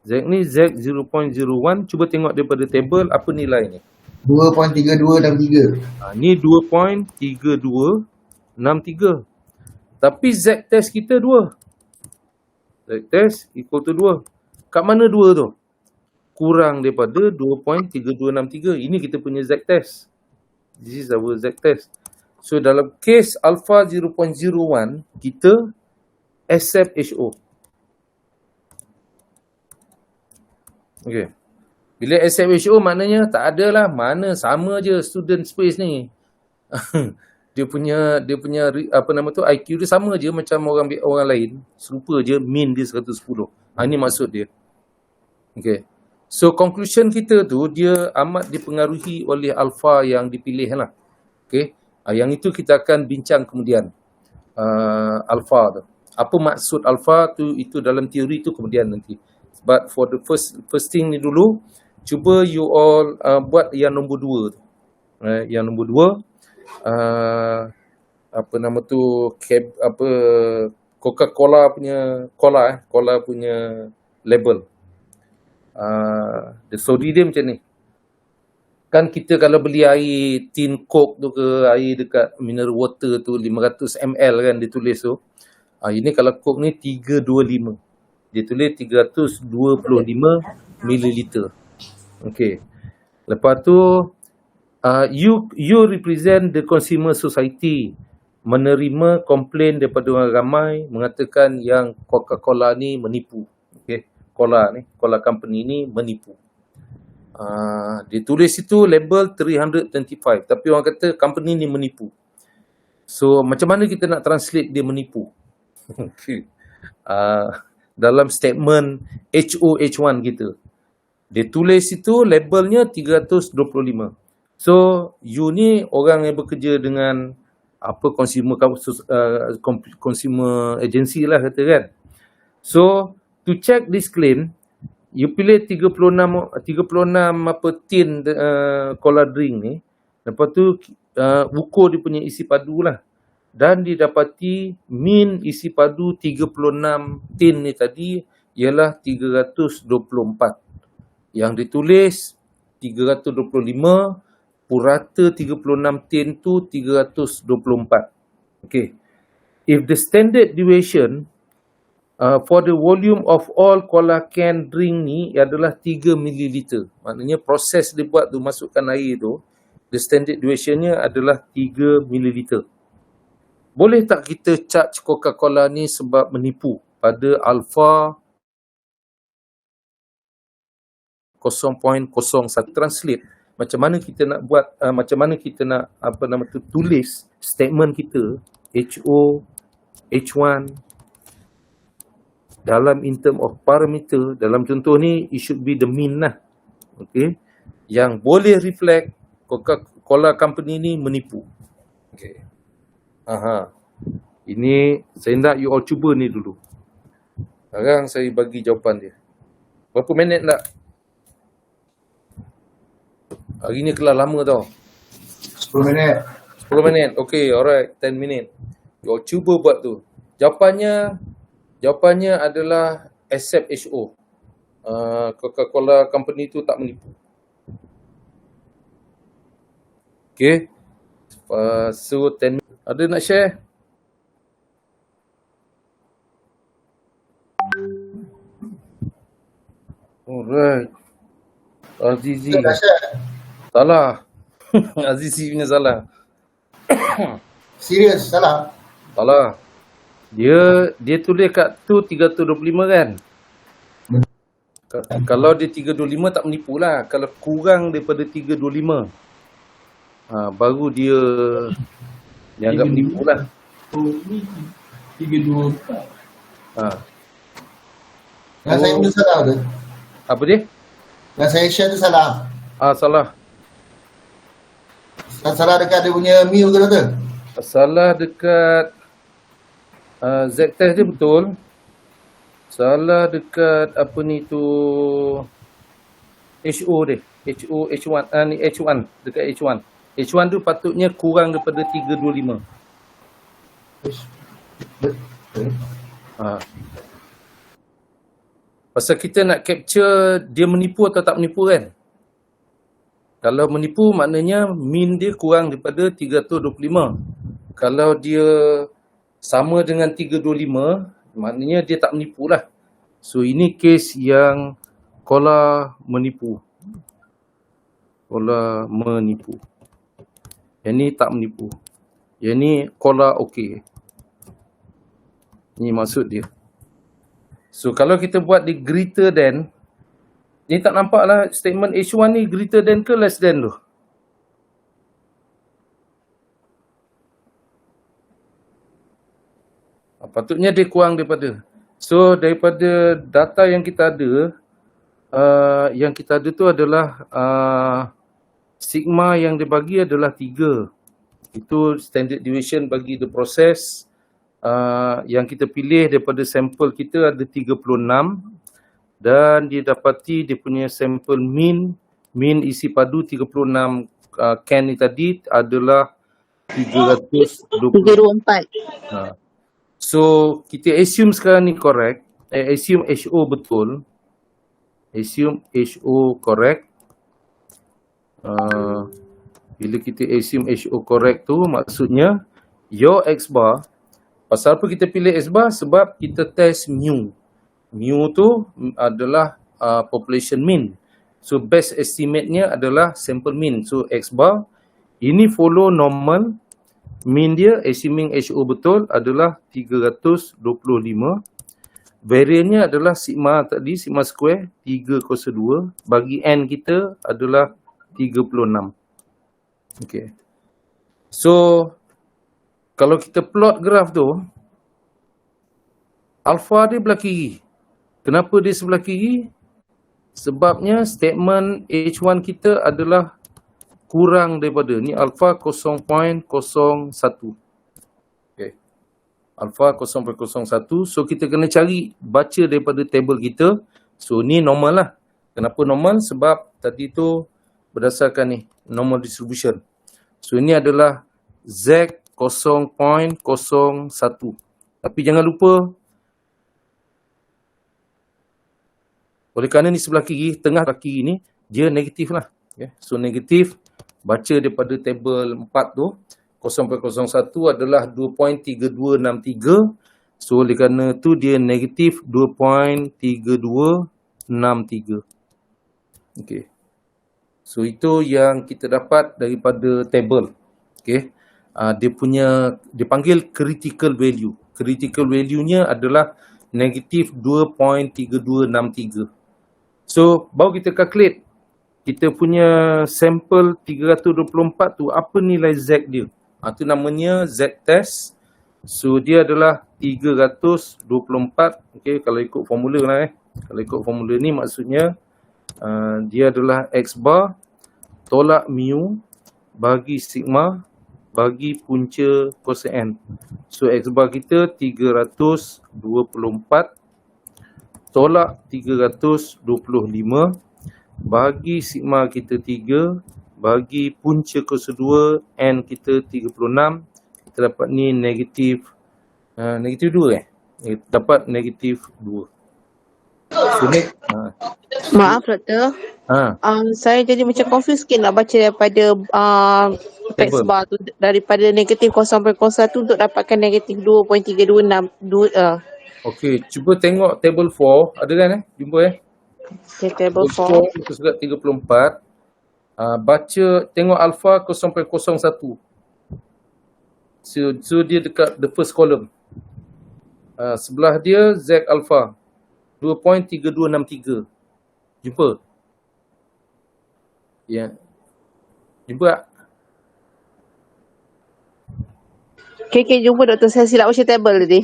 Z ni Z 0.01. Cuba tengok daripada table apa nilai ni? 2.3263. Ni 2.3263. Tapi Z test kita 2. Z test equal to 2. Kat mana 2 tu? Kurang daripada 2.3263. Ini kita punya Z test. This is our Z test. So dalam case alpha 0.01, kita accept HO. Okay. Bila accept HO maknanya tak adalah mana, sama je student space ni. dia punya IQ dia sama je macam orang lain, serupa je, mean dia 110. Ini maksud dia. Okay. So conclusion kita tu dia amat dipengaruhi oleh alpha yang dipilih lah. Okay. Yang itu kita akan bincang kemudian. Alpha tu. Apa maksud alpha tu, itu dalam teori tu kemudian nanti. But for the first thing ni dulu, cuba you all buat yang nombor 2 tu. Yang nombor 2 Coca-Cola punya label. So dia macam ni. Kan kita kalau beli air tin Coke tu ke air dekat mineral water tu 500 ml kan dia tulis tu. Ini kalau Coke ni 325. Dia tulis 325 mililiter. Okay. Lepas tu you represent the consumer society, menerima komplain daripada orang ramai mengatakan yang Coca-Cola ni menipu. Okay. Cola company ni menipu. Dia tulis itu label 325, tapi orang kata company ni menipu. So macam mana kita nak translate dia menipu? Okay. Dalam statement HOH1 kita, dia tulis itu labelnya 325. So you ni orang yang bekerja dengan consumer agency lah kata kan. So to check this claim, you pilih 36 tin cola drink ni. Lepas tu ukur dia punya isi padu lah. Dan didapati min isi padu 36 tin ni tadi ialah 324. Yang ditulis 325, purata 36 tin tu 324. Okay. If the standard deviation for the volume of all cola can drink ni adalah 3 ml. Maknanya proses dia buat tu masukkan air tu, the standard deviationnya adalah 3 ml. Boleh tak kita charge Coca-Cola ni sebab menipu pada alpha 0.01? Translate macam mana kita nak buat, macam mana kita nak tulis statement kita H1 dalam in term of parameter. Dalam contoh ni it should be the mean lah. Okay. Yang boleh reflect Coca-Cola company ni menipu. Okey. Aha. Ini saya nak you all cuba ni dulu. Sekarang saya bagi jawapan dia. Berapa minit nak? Hari ni kelas lama tau. 10 minit. 10 minit. Okey, alright. 10 minit. You all cuba buat tu. Jawapannya adalah accept HO. Coca-Cola company tu tak menipu. Okey. So 10 minit. Ada nak share? Alright. Azizi. Kita dah share. Salah. Azizi punya salah. Serius, salah. Salah. Dia tulis kat tu 325 kan? Kalau dia 325 tak menipu lah. Kalau kurang daripada 325, baru dia anggap menipu lah. 324. Yang saya punya salah tu. Apa dia? Yang saya share tu salah. Salah. Salah dekat dia punya mu ke tu? Salah dekat Z-test dia betul. Salah dekat apa ni tu HO dia. H1 ni H1 dekat H1. H1 tu patutnya kurang daripada 325. Pasal kita nak capture dia menipu atau tak menipu kan. Kalau menipu maknanya min dia kurang daripada 325. Kalau dia sama dengan 325, maknanya dia tak menipu lah. So ini kes yang Kola menipu. Kola menipu. Yang ni tak menipu. Yang ni Kola okey. Ini maksud dia. So kalau kita buat di greater than, ni tak nampak lah statement H1 ni greater than ke less than tu. Patutnya dia kurang daripada. So daripada data yang kita ada, tu adalah sigma yang dia bagi adalah 3. Itu standard deviation bagi the process. Yang kita pilih daripada sampel kita ada 36 dan dia dapati dia punya sampel min isi padu 36 can ni tadi adalah 324. So kita assume sekarang ni correct, assume HO betul, assume HO correct. Bila kita assume HO correct tu maksudnya your X bar. Pasal apa kita pilih X bar? Sebab kita test mu. Mu tu adalah population mean. So best estimate-nya adalah sample mean. So X bar ini follow normal. Mean dia assuming HO betul adalah 325. Variance-nya adalah sigma tadi, sigma square 302 bagi n kita adalah 36. Okey. So kalau kita plot graf tu, alpha dia belah kiri. Kenapa dia sebelah kiri? Sebabnya statement H1 kita adalah kurang daripada. Ni alpha 0.01. Okay. Alpha 0.01. So kita kena cari, baca daripada table kita. So ni normal lah. Kenapa normal? Sebab tadi tu berdasarkan ni, normal distribution. So ini adalah Z 0.01. Tapi jangan lupa, oleh kerana ni sebelah kiri, tengah kiri ni, dia negatif lah. Okay. So negatif, baca daripada table 4 tu, 0.01 adalah 2.3263. So oleh kerana tu dia negatif 2.3263. Okay. So itu yang kita dapat daripada table. Okay. Dia panggil critical value. Critical value-nya adalah negatif 2.3263. So baru kita calculate kita punya sampel 324 tu apa nilai Z dia. Itu namanya Z test. So dia adalah 324. Okay, kalau ikut formula lah Kalau ikut formula ni maksudnya dia adalah X bar tolak mu bagi sigma bagi punca kosen. So X bar kita 324 tolak 325 bagi sigma kita 3 bagi punca kuasa 2 N kita 36. Kita dapat ni negatif 2 dapat negatif 2. So next Maaf doktor. Saya jadi macam confused sikit nak baca daripada text table. bar tu, daripada negatif 0.01 untuk dapatkan negatif 2.326. Okey, cuba tengok table 4. Ada kan Jumpa Okay, table Table 4. 4 muka surat 34. Baca tengok alpha 0.01. So dia dekat the first column. Sebelah dia Z alpha 2.3263. Jumpa? Ya. Jumpa tak? Okay, jumpa doktor. Saya silap baca table tadi.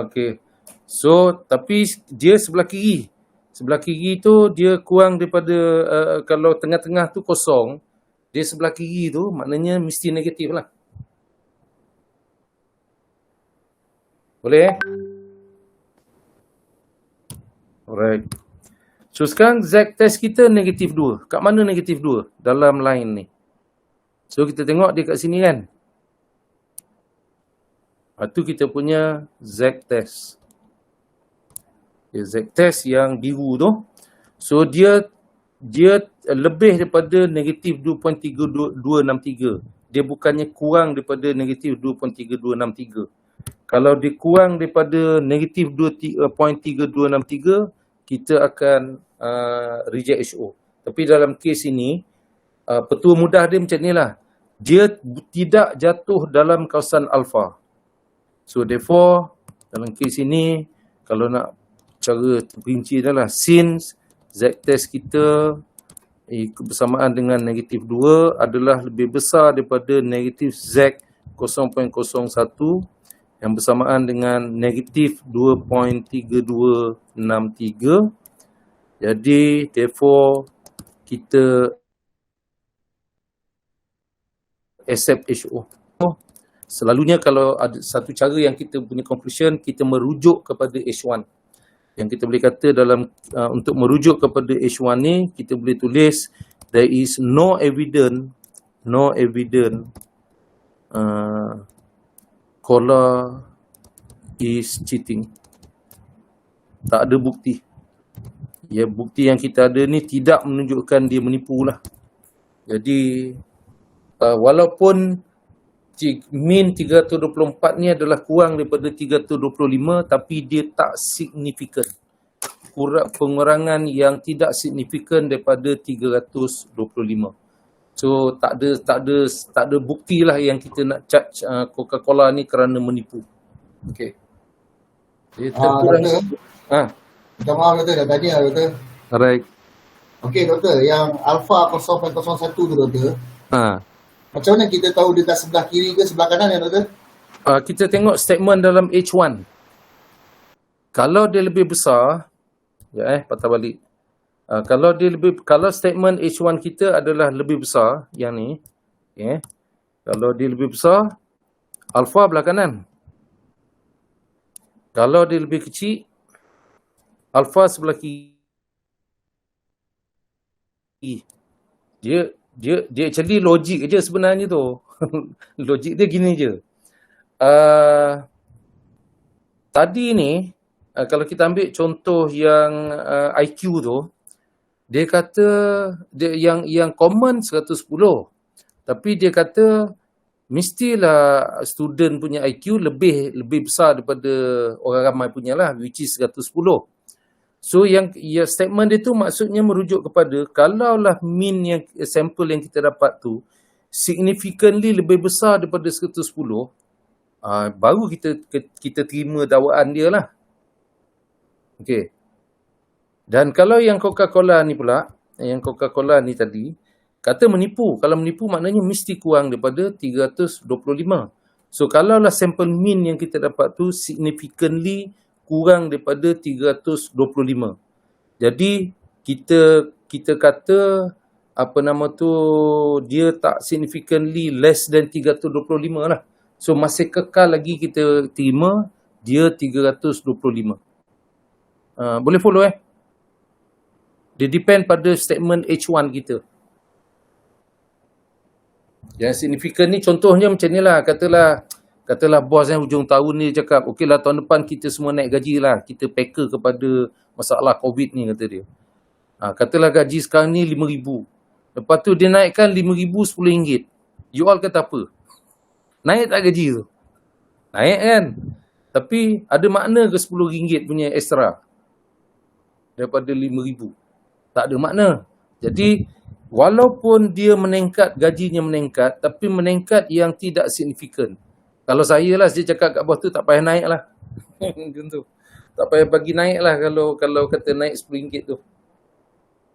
Okey. So tapi dia sebelah kiri. Sebelah kiri tu dia kurang daripada kalau tengah-tengah tu kosong, dia sebelah kiri tu maknanya mesti negatif lah. Boleh Alright. So sekarang Z test kita negatif 2. Kat mana negatif 2? Dalam line ni. So kita tengok dia kat sini kan. Itu kita punya Z test. Z test yang biru tu. So dia lebih daripada negatif 2.3263. Dia bukannya kurang daripada negatif 2.3263. Kalau dia kurang daripada negatif 2.3263, kita akan reject HO. Tapi dalam kes ini, petua mudah dia macam ni lah. Dia tidak jatuh dalam kawasan alpha. So therefore, dalam kes ini, kalau nak cara terperinci adalah since Z test kita bersamaan dengan negatif 2 adalah lebih besar daripada negatif Z 0.01 yang bersamaan dengan negatif 2.3263. Jadi therefore kita accept HO. Selalunya kalau ada satu cara yang kita punya conclusion, kita merujuk kepada H1. Yang kita boleh kata dalam untuk merujuk kepada H1 ni, kita boleh tulis there is no evidence Kola is cheating. Tak ada bukti. Ya, bukti yang kita ada ni tidak menunjukkan dia menipu lah. Jadi walaupun min 324 ni adalah kurang daripada 325, tapi dia tak signifikan. Pengurangan yang tidak signifikan daripada 325. So tak ada bukti lah yang kita nak charge Coca-Cola ni kerana menipu. Okey. Dia terkurang. Minta maaf doktor, dah tanya doktor. Alright. Okey doktor, yang alpha 0.01 tu doktor. Macam mana kita tahu dia kat sebelah kiri ke sebelah kanan ya doktor? Kita tengok statement dalam H1. Kalau dia lebih besar, patah balik. Kalau statement H1 kita adalah lebih besar, yang ni, kalau dia lebih besar, alpha belah kanan. Kalau dia lebih kecil, alpha sebelah kiri. Dia actually logik je sebenarnya tu. Logik dia gini je. Tadi ni, kalau kita ambil contoh yang IQ tu, dia kata yang common 110. Tapi dia kata mestilah student punya IQ lebih besar daripada orang ramai punya lah, which is 110. So yang statement dia tu maksudnya merujuk kepada kalaulah mean yang sampel yang kita dapat tu significantly lebih besar daripada 110, baru kita terima dakwaan dia lah. Okey. Dan kalau yang Coca-Cola ni pula, yang Coca-Cola ni tadi, kata menipu. Kalau menipu maknanya mesti kurang daripada 325. So kalaulah sampel mean yang kita dapat tu significantly kurang daripada 325. Jadi kita kata dia tak significantly less than 325 lah. So masih kekal lagi kita terima dia 325. Boleh follow Dia depend pada statement H1 kita. Yang signifikan ni contohnya macam ni lah. Katalah bos hujung tahun ni cakap, okey lah tahun depan kita semua naik gaji lah. Kita packer kepada masalah COVID ni, kata dia. Katalah gaji sekarang ni RM5,000. Lepas tu dia naikkan RM5,000 RM10. You all kata apa? Naik tak gaji tu? Naik kan? Tapi ada makna ke RM10 punya extra daripada RM5,000? Tak ada makna. Jadi walaupun dia meningkat, gajinya meningkat, tapi meningkat yang tidak signifikan. Kalau saya lah, saya cakap kat bos tu tak payah naik lah. Macam tu. Tak payah bagi naik lah kalau kata naik RM10 tu.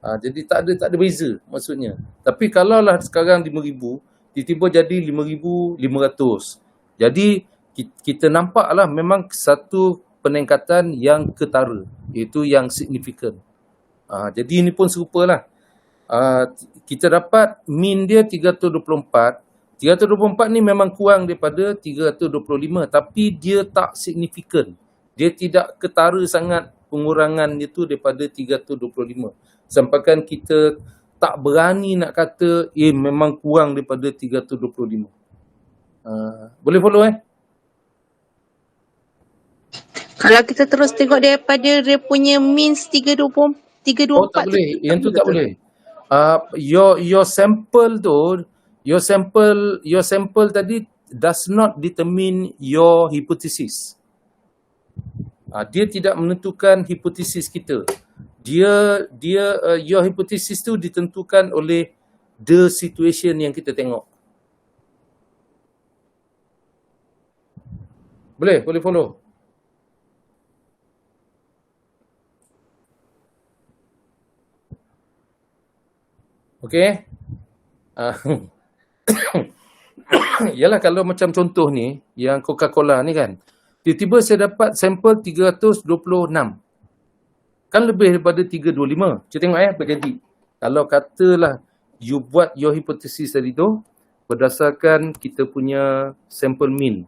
Jadi tak ada beza maksudnya. Tapi kalau lah sekarang RM5,000, tiba-tiba jadi RM5,500. Jadi kita nampak lah memang satu peningkatan yang ketara. Iaitu yang signifikan. Jadi ini pun serupalah. Kita dapat min dia 324. 324 ni memang kurang daripada 325. Tapi dia tak signifikan. Dia tidak ketara sangat pengurangan itu daripada 325. Sampaikan kita tak berani nak kata memang kurang daripada 325. Boleh follow Kalau kita terus tengok daripada dia punya means 324. Oh tak boleh. Yang tu tak boleh. Your sample tadi does not determine your hypothesis. Dia tidak menentukan hipotesis kita. Your hypothesis tu ditentukan oleh the situation yang kita tengok. Boleh follow. Okey. Yalah kalau macam contoh ni, yang Coca-Cola ni kan, tiba-tiba saya dapat sampel 326. Kan lebih daripada 325. Kita tengok apa jadi. Kalau katalah you buat your hypothesis tadi tu berdasarkan kita punya sample mean.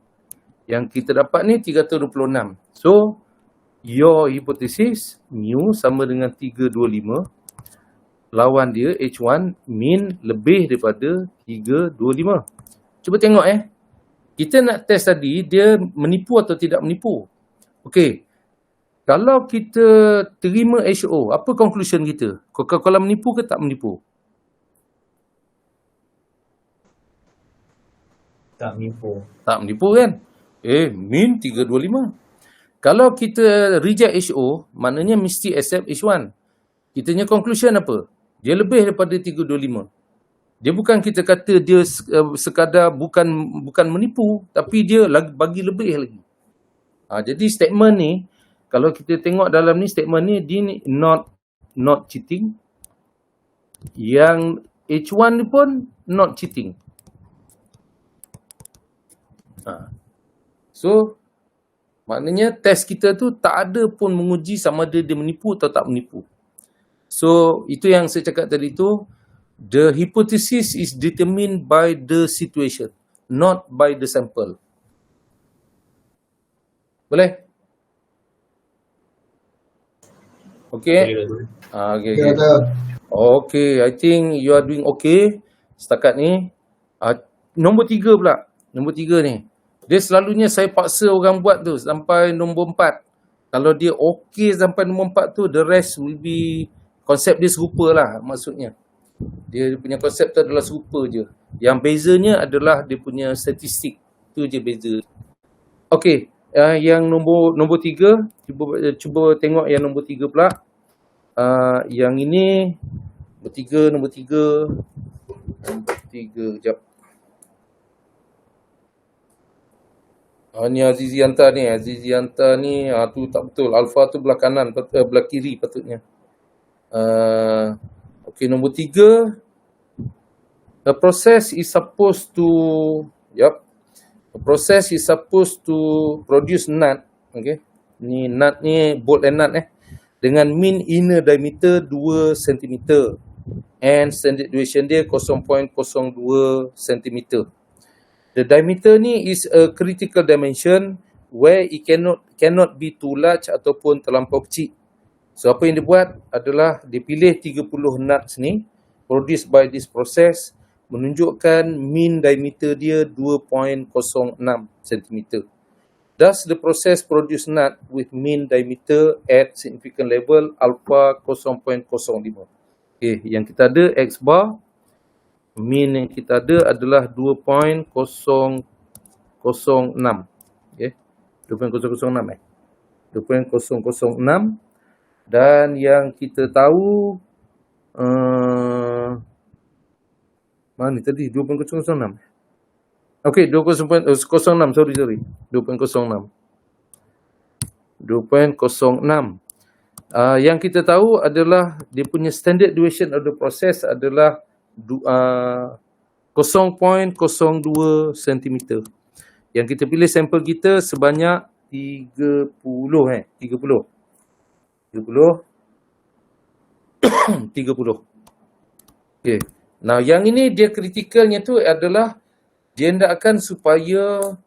Yang kita dapat ni 326. So your hypothesis mu sama dengan 325. Lawan dia H1 mean lebih daripada 325. Cuba tengok Kita nak test tadi dia menipu atau tidak menipu. Okey. Kalau kita terima HO, apa conclusion kita? Coca-Cola menipu ke tak menipu? Tak menipu. Tak menipu kan? Min 325. Kalau kita reject HO, maknanya mesti accept H1. Kita punya conclusion apa? Dia lebih daripada 325. Dia bukan kita kata dia sekadar bukan menipu, tapi dia bagi lebih lagi. Jadi statement ni, kalau kita tengok dalam ni statement ni, dia ni not cheating. Yang H1 ni pun not cheating. So, maknanya test kita tu tak ada pun menguji sama ada dia menipu atau tak menipu. So, itu yang saya cakap tadi tu, the hypothesis is determined by the situation, not by the sample. Boleh? Okay? Okay, I think you are doing okay setakat ni. Nombor 3 pula. Nombor 3 ni. Dia selalunya saya paksa orang buat tu sampai nombor 4. Kalau dia okay sampai nombor 4 tu, the rest will be, konsep dia serupa lah maksudnya. Dia punya konsep tu adalah serupa je. Yang bezanya adalah dia punya statistik. Tu je beza. Okay. Yang nombor 3, cuba tengok yang nombor 3 pula. Yang ini nombor 3 kejap. Ni Azizi hantar ni tu tak betul. Alpha tu belah kanan, belah kiri patutnya. Okay, nombor 3, the process is supposed to produce nut. Okay, ni nut ni bolt and nut dengan mean inner diameter 2 cm. and standard deviation dia 0.02 cm. The diameter ni is a critical dimension where it cannot be too large ataupun terlampau kecil. So apa yang dia buat adalah dia pilih 30 nuts ni produced by this process menunjukkan mean diameter dia 2.06 cm. Thus the process produce nut with mean diameter at significant level alpha 0.05. Okay, yang kita ada X bar, mean yang kita ada adalah 2.006. Okay, 2.006 2.006. Dan yang kita tahu mana tadi 2.006. Okey, 2.06, sorry. 2.06. Yang kita tahu adalah dia punya standard deviation of the process adalah 0.02 cm. Yang kita pilih sampel kita sebanyak 30. Okey. Nah, yang ini dia kritikalnya tu adalah dia hendakkan supaya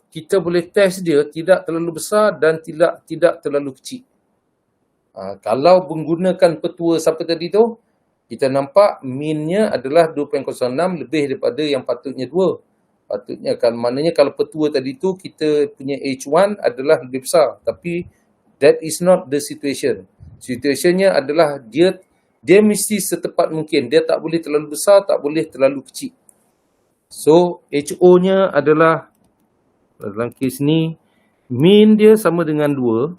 kita boleh test dia tidak terlalu besar dan tidak terlalu kecil. Kalau menggunakan petua siapa tadi tu, kita nampak mean-nya adalah 2.06 lebih daripada yang patutnya 2. Patutnya kan maknanya kalau petua tadi tu kita punya H1 adalah lebih besar, tapi that is not the situation. Situationnya adalah dia mesti setepat mungkin. Dia tak boleh terlalu besar, tak boleh terlalu kecil. So, HO-nya adalah, dalam kes ni, mean dia sama dengan 2.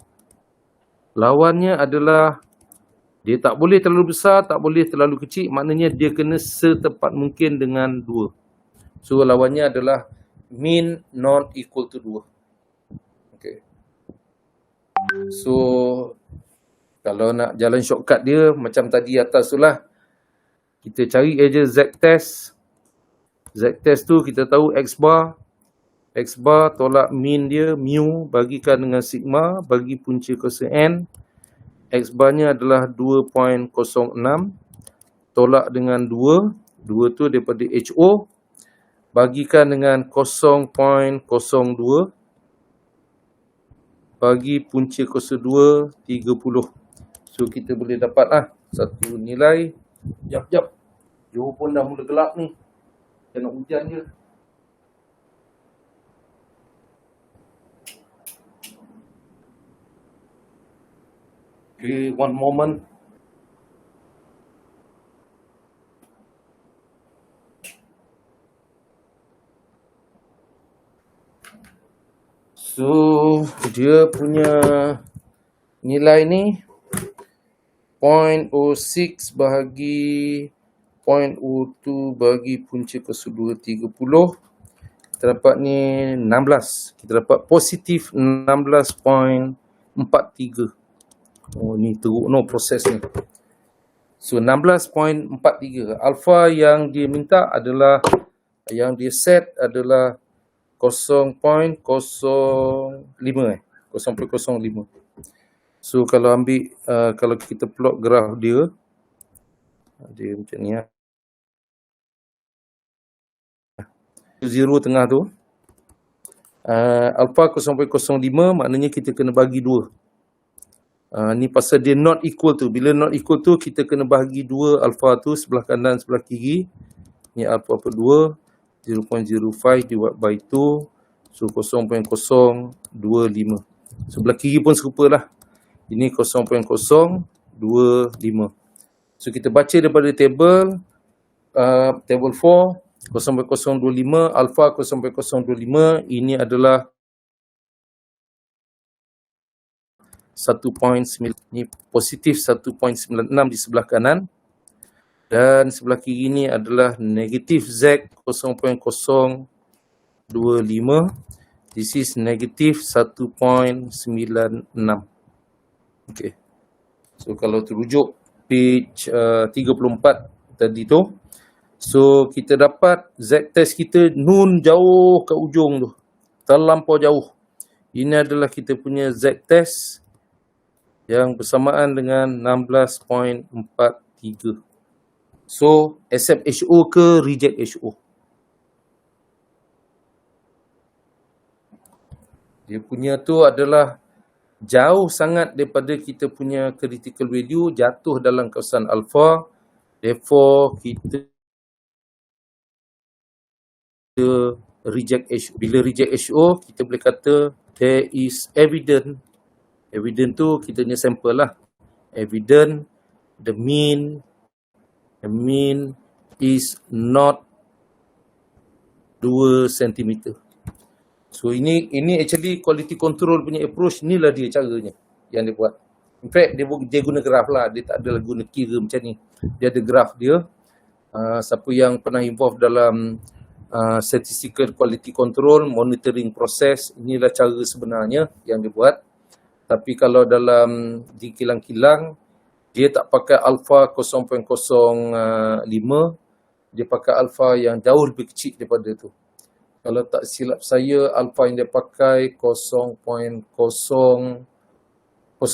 Lawannya adalah, dia tak boleh terlalu besar, tak boleh terlalu kecil. Maknanya dia kena setepat mungkin dengan 2. So, lawannya adalah mean not equal to 2. Okay. So, kalau nak jalan shortcut dia, macam tadi atas tu lah. Kita cari aja Z-test. Z-test tu kita tahu X bar. X bar tolak mean dia, mu, bagikan dengan sigma, bagi punca kuasa N. X barnya adalah 2.06. Tolak dengan 2. 2 tu daripada HO. Bagikan dengan 0.02. Bagi punca kuasa 2, 30. So, kita boleh dapat satu nilai. Jap. Johor pun dah mula gelap ni. Kena hujan je. Okay, one moment. So, dia punya nilai ni 0.06 bahagi 0.02 bagi punca kuasa 2, 30. Kita dapat ni 16. Kita dapat positif 16.43. Oh, ni teruk no proses ni. So, 16.43. Alpha yang dia minta adalah, yang dia set adalah 0.05. 0.05. So, kalau ambil, kalau kita plot graf dia macam ni lah. Zero tengah tu. Alpha 0.05 maknanya kita kena bagi 2. Ni pasal dia not equal tu. Bila not equal tu, kita kena bahagi 2 alpha tu sebelah kanan, sebelah kiri. Ni alpha per 2. 0.05 divide by 2. So, 0.025. Sebelah kiri pun serupa lah. Ini 0.025. So, kita baca daripada table 4. 0.025, alpha 0.025. Ini adalah 1.9. Ini positif 1.96 di sebelah kanan. Dan sebelah kiri ni adalah negatif Z 0.025. This is negatif 1.96. Okay. So, kalau terujuk page 34 tadi tu. So, kita dapat Z-test kita nun jauh ke ujung tu. Terlampau jauh. Ini adalah kita punya Z-test yang bersamaan dengan 16.43. 3. So, accept HO ke reject HO? Dia punya tu adalah jauh sangat daripada kita punya critical value, jatuh dalam kawasan alpha. Therefore, kita reject HO. Bila reject HO, kita boleh kata there is evident. Evident tu kita punya sample lah. Evident the mean is not 2 cm. So ini actually quality control punya approach, inilah dia caranya yang dia buat. In fact dia guna graf lah, dia tak ada guna kira macam ni. Dia ada graf dia. Siapa yang pernah involve dalam statistical quality control, monitoring process, inilah cara sebenarnya yang dia buat. Tapi kalau dalam di kilang-kilang, dia tak pakai alpha 0.05, dia pakai alpha yang jauh lebih kecil daripada tu. Kalau tak silap saya, alpha yang dia pakai 0.00128.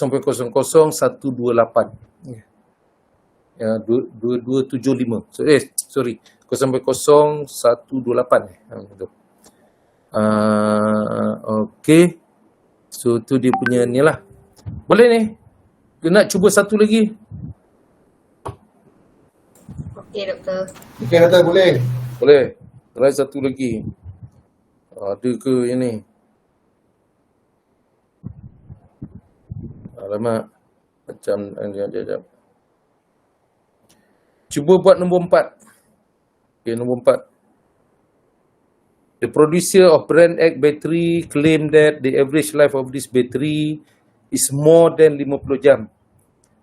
Ya, 2275. Sorry. 0.0128. Okey. So tu dia punya ni lah. Boleh ni? Nak cuba satu lagi? Okey, doktor. Okey, doktor, boleh. Boleh. Try satu lagi. Ada ke yang ni? Alamak. Macam sekejap. Cuba buat nombor 4. Okay, nombor 4. The producer of brand X battery claim that the average life of this battery is more than 50 jam.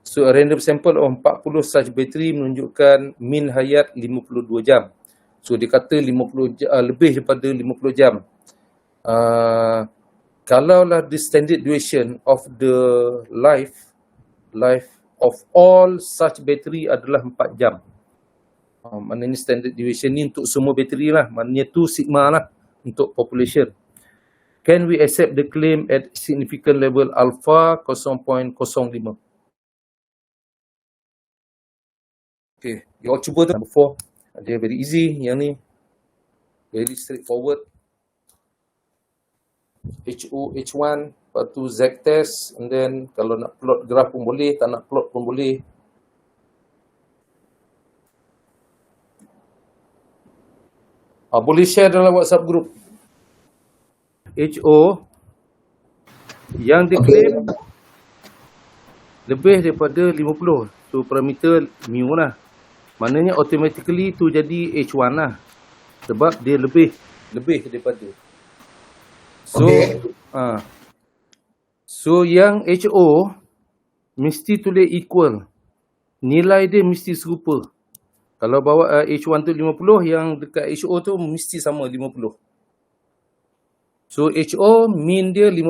So a random sample of 40 such battery menunjukkan min hayat 52 jam. So dia kata 50 lebih daripada 50 jam. Kalaulah the standard duration of the life of all such battery adalah 4 jam. Maknanya standard duration ni untuk semua bateri lah. Maknanya tu sigma lah untuk population. Can we accept the claim at significant level alpha 0.05? Okay, you all cuba tu. Number 4. Dia very easy yang ni. Very straightforward. HO, H1, lepas tu Z test, and then kalau nak plot graph pun boleh, tak nak plot pun boleh. Boleh share dalam WhatsApp group. HO yang diklaim lebih daripada 50. So parameter mu lah. Maknanya automatically tu jadi H1 lah. Sebab dia lebih daripada. So so yang HO mesti tulis equal. Nilai dia mesti serupa. Kalau bawa H1 tu 50, yang dekat HO tu mesti sama 50. So HO mean dia 50,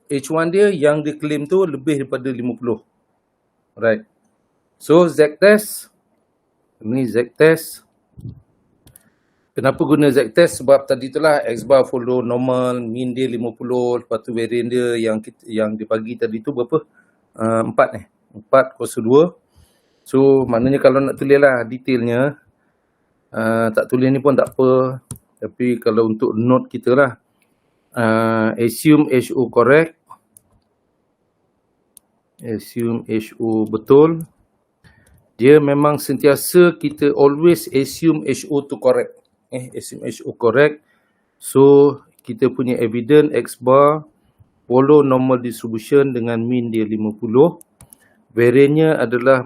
H1 dia yang dia claim tu lebih daripada 50. Right. So Z test. Ini Z test. Kenapa guna Z test? Sebab tadi itulah X bar follow normal, mean dia 50, lepas tu variant dia yang dia bagi tadi tu berapa? 4 4/2. So maknanya kalau nak tulis lah detailnya, tak tulis ni pun tak apa. Tapi kalau untuk note kita lah, assume HO correct. Assume HO betul. Dia memang sentiasa kita always assume HO tu correct. Assume HO correct. So kita punya evidence X bar follow normal distribution dengan mean dia 50. Variantnya adalah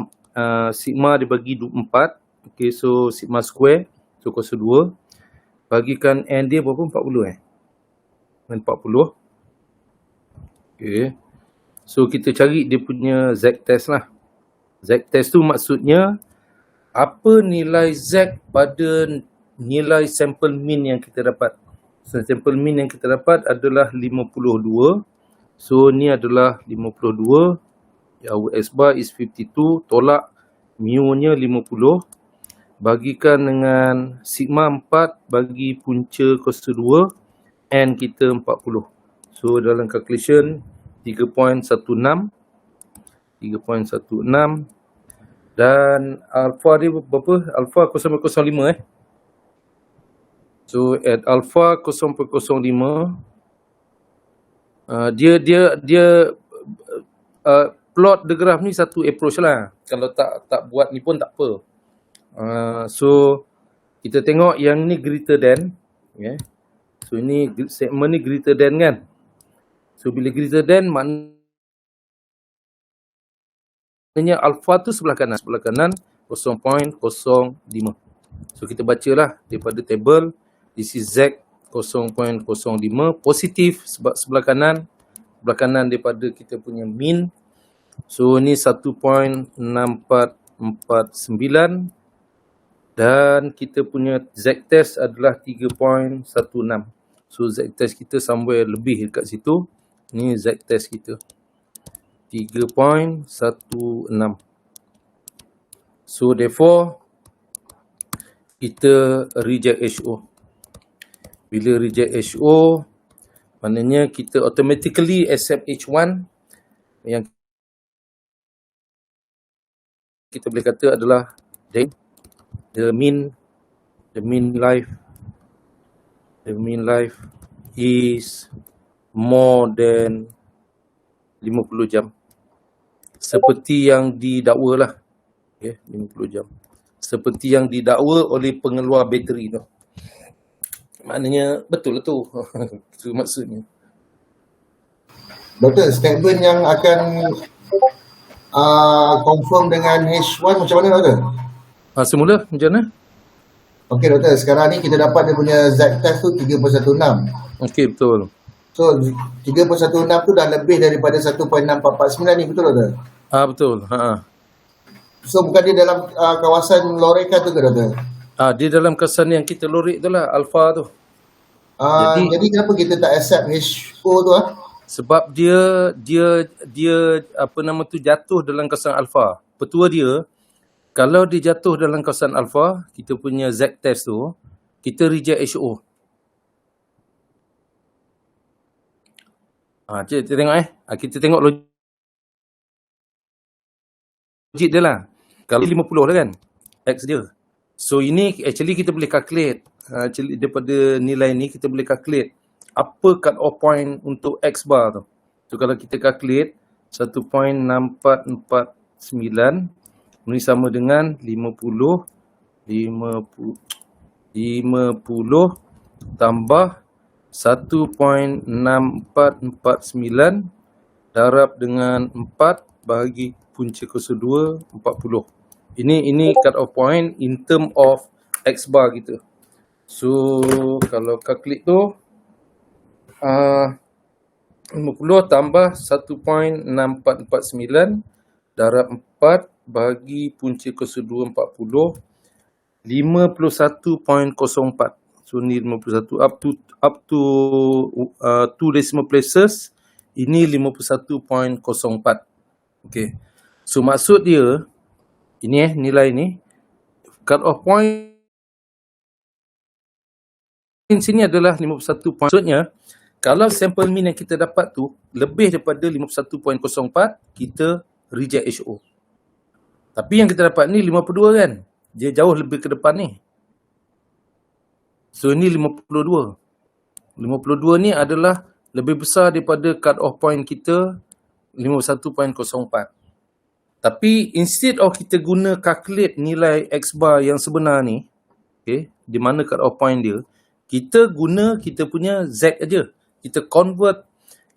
sigma dibagi 4. Okay, so sigma square. So kuasa 2. Bagikan N dia berapa? 40 40. Okay. So kita cari dia punya Z test lah. Z test tu maksudnya apa nilai Z pada nilai sample mean yang kita dapat. So sample mean yang kita dapat adalah 52. So ni adalah 52. Our X bar is 52. Tolak mu nya 50. Bagikan dengan sigma 4 bagi punca kuasa 2. N kita 40. So dalam calculation 3.16. Dan alpha dia berapa? Alpha 0.05 So at alpha 0.05 dia plot the graph ni satu approach lah. Kalau tak buat ni pun tak apa. So kita tengok yang ni greater than, okay. So ini segmen ni greater than kan. So bila greater than maknanya alpha tu sebelah kanan 0.05. So kita bacalah daripada table, this is Z 0.05 positif sebab sebelah kanan daripada kita punya mean. So ni 1.6449 dan kita punya Z test adalah 3.16. So Z test kita somewhere lebih dekat situ. Ni Z test kita 3.16. So therefore kita reject HO. Bila reject HO, maknanya kita automatically accept H1 yang kita boleh kata adalah the mean life is more than 50 jam. Seperti yang didakwa lah. Okay, 50 jam. Seperti yang didakwa oleh pengeluar bateri tu. Maknanya betul lah tu. Itu maksudnya. Doktor, statement yang akan confirm dengan H1 macam mana doktor? Semula macam mana? Okey doktor, sekarang ni kita dapat dia punya Z test tu 3.16. Okey, betul. So 3.16 tu dah lebih daripada 1.6449 ni, betul doktor? Betul. So bukan dia dalam kawasan Loreka tu ke doktor? Dia dalam kawasan yang kita lorek tu lah, alpha tu. Jadi kenapa kita tak accept HO tu Sebab dia apa nama tu jatuh dalam kawasan alpha. Petua dia, kalau dia jatuh dalam kawasan alpha, kita punya Z test tu, kita reject HO. Kita tengok kita tengok logik dia lah. Kalau 50 dah kan, X dia. So ini actually kita boleh calculate. Actually daripada nilai ni kita boleh calculate apa cut off point untuk X bar tu. So kalau kita calculate 1.6449 ini sama dengan 50 tambah 1.6449 darab dengan 4 bahagi punca kuasa 2, 40. Ini cut off point in term of X bar kita. So kalau calculate tu 50 tambah 1.6449 darab 4 bahagi punca kuasa 2, 40, 51.04. So ni 51 up to 2 decimal places. Ini 51.04. Okay. So maksud dia ini nilai ni cut off point sini adalah 51 point. Maksudnya kalau sampel mean yang kita dapat tu lebih daripada 51.04, kita reject HO. Tapi yang kita dapat ni 52 kan. Dia jauh lebih ke depan ni. So ni 52. 52 ni adalah lebih besar daripada cut off point kita 51.04. Tapi instead of kita guna calculate nilai X bar yang sebenar ni, okay, di mana cut off point dia, kita guna kita punya Z aja. Kita convert,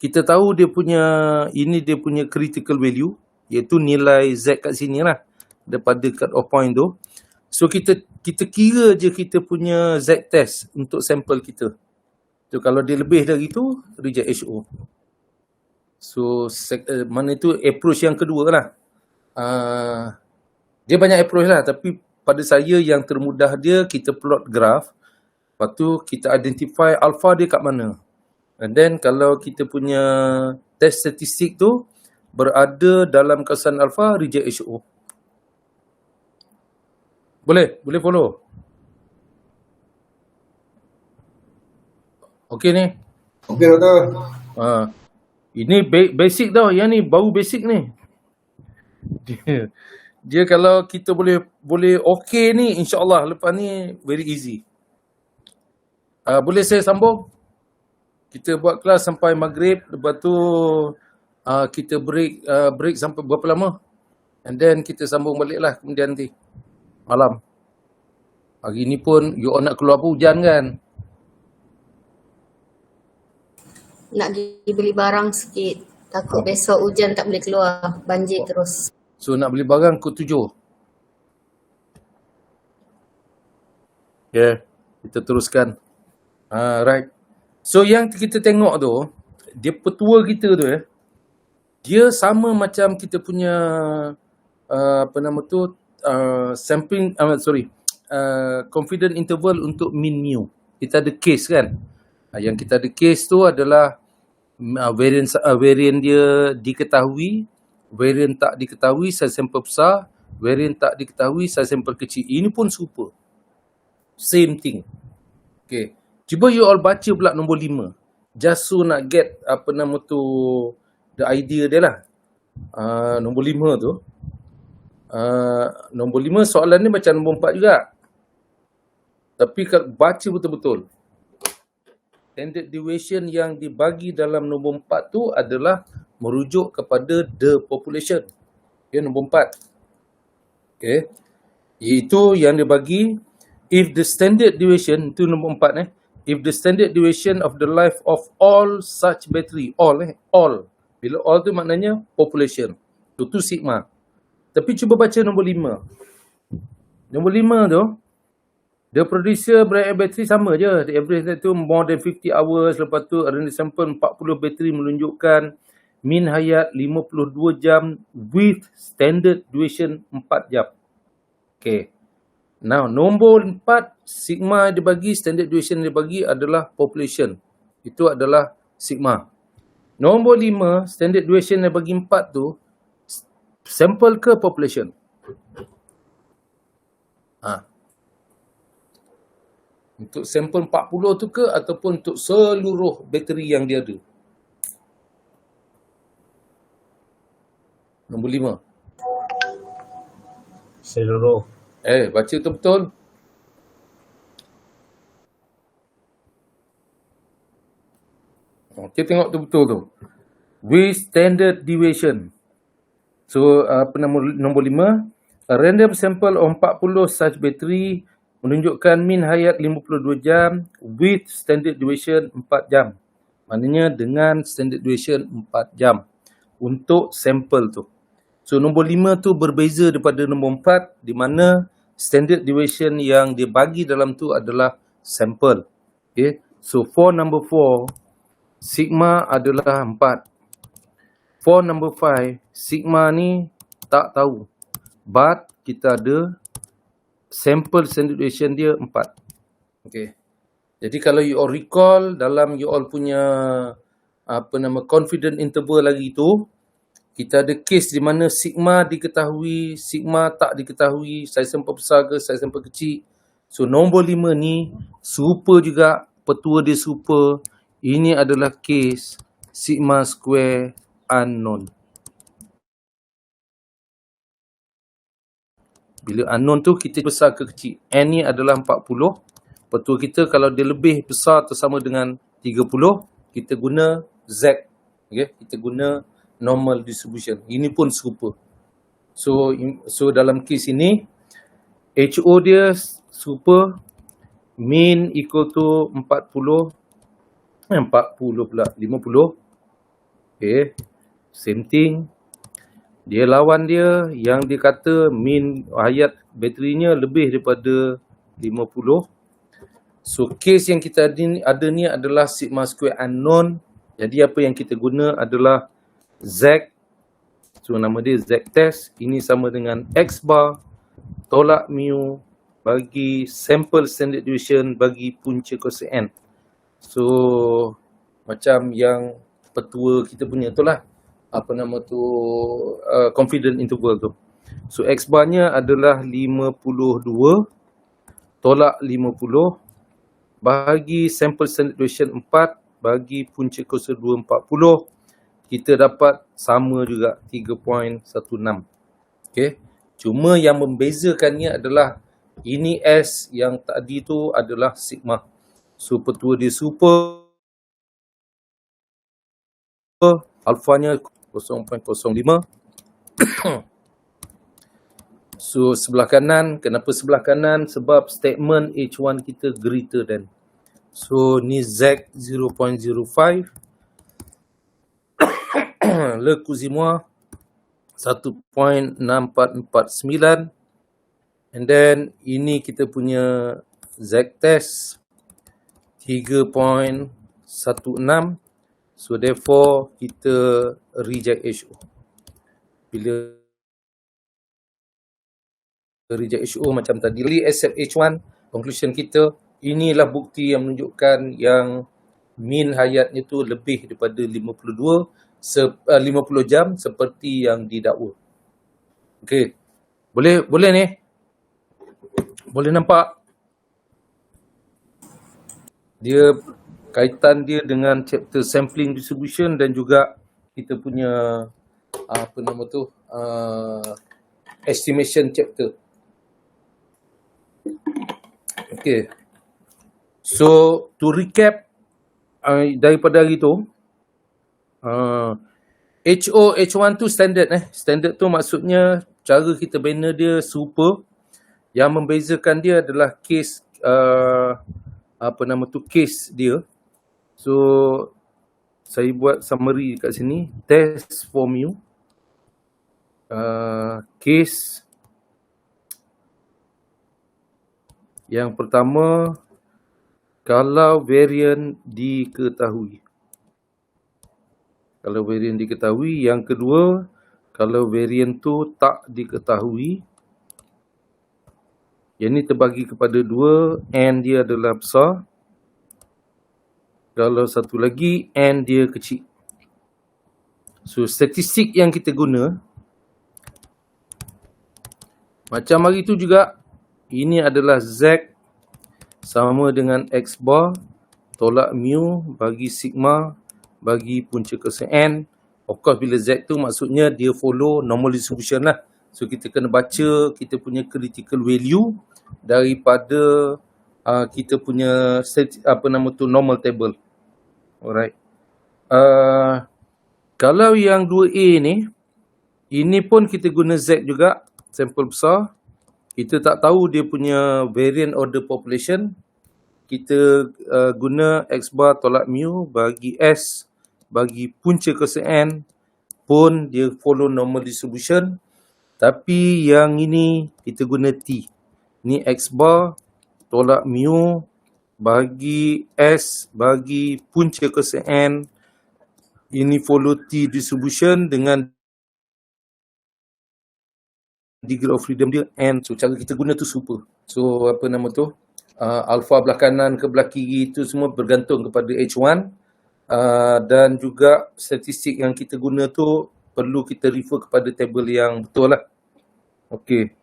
kita tahu dia punya, ini dia punya critical value, iaitu nilai Z kat sini lah, daripada cut off point tu. So kita kira je kita punya Z test untuk sampel kita. So kalau dia lebih dari itu, reject HO. So mana itu approach yang kedua lah. Dia banyak approach lah, tapi pada saya yang termudah dia, kita plot graph. Lepas tu kita identify alpha dia kat mana. And then kalau kita punya test statistik tu berada dalam kawasan alpha, reject HO. Boleh follow? Okey ni. Okey doktor. Ini basic tau. Yang ni baru basic ni. Dia kalau kita boleh okey ni, insya-Allah lepas ni very easy. Boleh saya sambung? Kita buat kelas sampai maghrib, lepas tu kita break sampai berapa lama? And then kita sambung balik lah kemudian nanti malam. Hari ni pun you all nak keluar apa, hujan kan? Nak pergi beli barang sikit. Takut besok hujan tak boleh keluar. Banjir terus. So nak beli barang pukul 7. Yeah, kita teruskan. Right. So yang kita tengok tu, dia petua kita tu dia sama macam kita punya sampling, confident interval untuk mean mu. Kita ada case kan. Yang kita ada case tu adalah variant dia diketahui, variant tak diketahui, saiz sampel besar, variant tak diketahui, saiz sampel kecil. Ini pun super. Same thing. Okay. Cuba you all baca pula nombor 5. Just so nak get the idea dia lah. Nombor 5 tu. Nombor 5 soalan ni macam nombor 4 juga. Tapi kalau baca betul-betul. Standard deviation yang dibagi dalam nombor 4 tu adalah merujuk kepada the population. Okay, nombor 4. Okay. Iaitu yang dibagi, if the standard deviation, itu nombor 4 if the standard deviation of the life of all such battery, all. Bila all tu maknanya population. Itu sigma. Tapi cuba baca nombor 5. Nombor 5 tu, the producer battery sama je. The average tu more than 50 hours. Lepas tu random sample 40 bateri menunjukkan min hayat 52 jam with standard duration 4 jam. Okay. Now, nombor 4, sigma dibagi, standard duration dibagi adalah population. Itu adalah sigma. Nombor 5, standard duration dibagi 4 tu, sample ke population? Untuk sampel 40 tu ke ataupun untuk seluruh bateri yang dia ada? Nombor 5. Seluruh. Baca betul-betul. Kita tengok tu betul tu. With standard deviation. So, nombor 5. A random sample of 40 such battery menunjukkan min hayat 52 jam with standard duration 4 jam. Maknanya dengan standard duration 4 jam untuk sampel tu. So nombor 5 tu berbeza daripada nombor 4 di mana standard duration yang dia bagi dalam tu adalah sampel. Okay. So for number 4, sigma adalah 4. For number 5, sigma ni tak tahu. But kita ada sample standard deviation dia 4. Okay. Jadi kalau you all recall dalam you all punya confident interval lagi tu, kita ada case di mana sigma diketahui, sigma tak diketahui, saiz sampel besar ke, saiz sampel kecil. So nombor 5 ni super juga, petua dia super. Ini adalah case sigma square unknown. Bila unknown tu kita besar ke kecil. N ni adalah 40. Petua kita kalau dia lebih besar atau sama dengan 30, kita guna Z. Okay? Kita guna normal distribution. Ini pun super. So dalam kes ini, HO dia super. Mean equal to 50 pula, 50. Okay. Same thing. Dia lawan dia yang dia kata min hayat baterinya lebih daripada 50. So case yang kita ada ni adalah sigma square unknown. Jadi apa yang kita guna adalah Z. So nama dia Z test. Ini sama dengan X bar tolak mu bagi sample standard deviation bagi punca kosa N. So macam yang petua kita punya tu lah. Confident interval tu. So X bar-nya adalah 52 tolak 50 bagi sample standard deviation 4 bagi punca kosa 240. Kita dapat sama juga 3.16. Okay. Cuma yang membezakannya adalah ini S, yang tadi tu adalah sigma. So petua dia super, alfanya 0.05. So sebelah kanan, kenapa sebelah kanan? Sebab statement H1 kita greater than. So ni Z 0.05. Le Cousimmois 1.6449. And then ini kita punya Z test 3.16. So therefore kita reject HO. Bila reject HO macam tadi, accept H1, conclusion kita, inilah bukti yang menunjukkan yang min hayatnya tu lebih daripada 50 jam seperti yang didakwa. Okey. Boleh ni? Boleh nampak? Dia kaitan dia dengan chapter sampling distribution dan juga kita punya estimation chapter. Okay. So to recap daripada hari tu, H1 tu standard Standard tu maksudnya cara kita bina dia super. Yang membezakan dia adalah case case dia. So saya buat summary kat sini. Test for mu, case yang pertama, kalau varian diketahui. Yang kedua, kalau varian tu tak diketahui. Yang ni terbagi kepada 2, N dia adalah besar. Kalau satu lagi, N dia kecil. So statistik yang kita guna macam hari tu juga, ini adalah Z sama dengan X bar tolak mu bagi sigma bagi punca kuasa N. Of course bila Z tu maksudnya dia follow normal distribution lah. So kita kena baca kita punya critical value daripada kita punya normal table. Alright. Kalau yang 2A ni, ini pun kita guna Z juga, sampel besar. Kita tak tahu dia punya variant order population. Kita guna X bar tolak mu bagi S bagi punca kuasa N pun dia follow normal distribution. Tapi yang ini kita guna T. Ni X bar tolak mu bagi S bagi punca kuasa N. Ini follow T distribution dengan degree of freedom dia N. So cara kita guna tu super. So alpha belah kanan ke belah kiri itu semua bergantung kepada H1. Dan juga statistik yang kita guna tu perlu kita refer kepada table yang betul lah. Okey.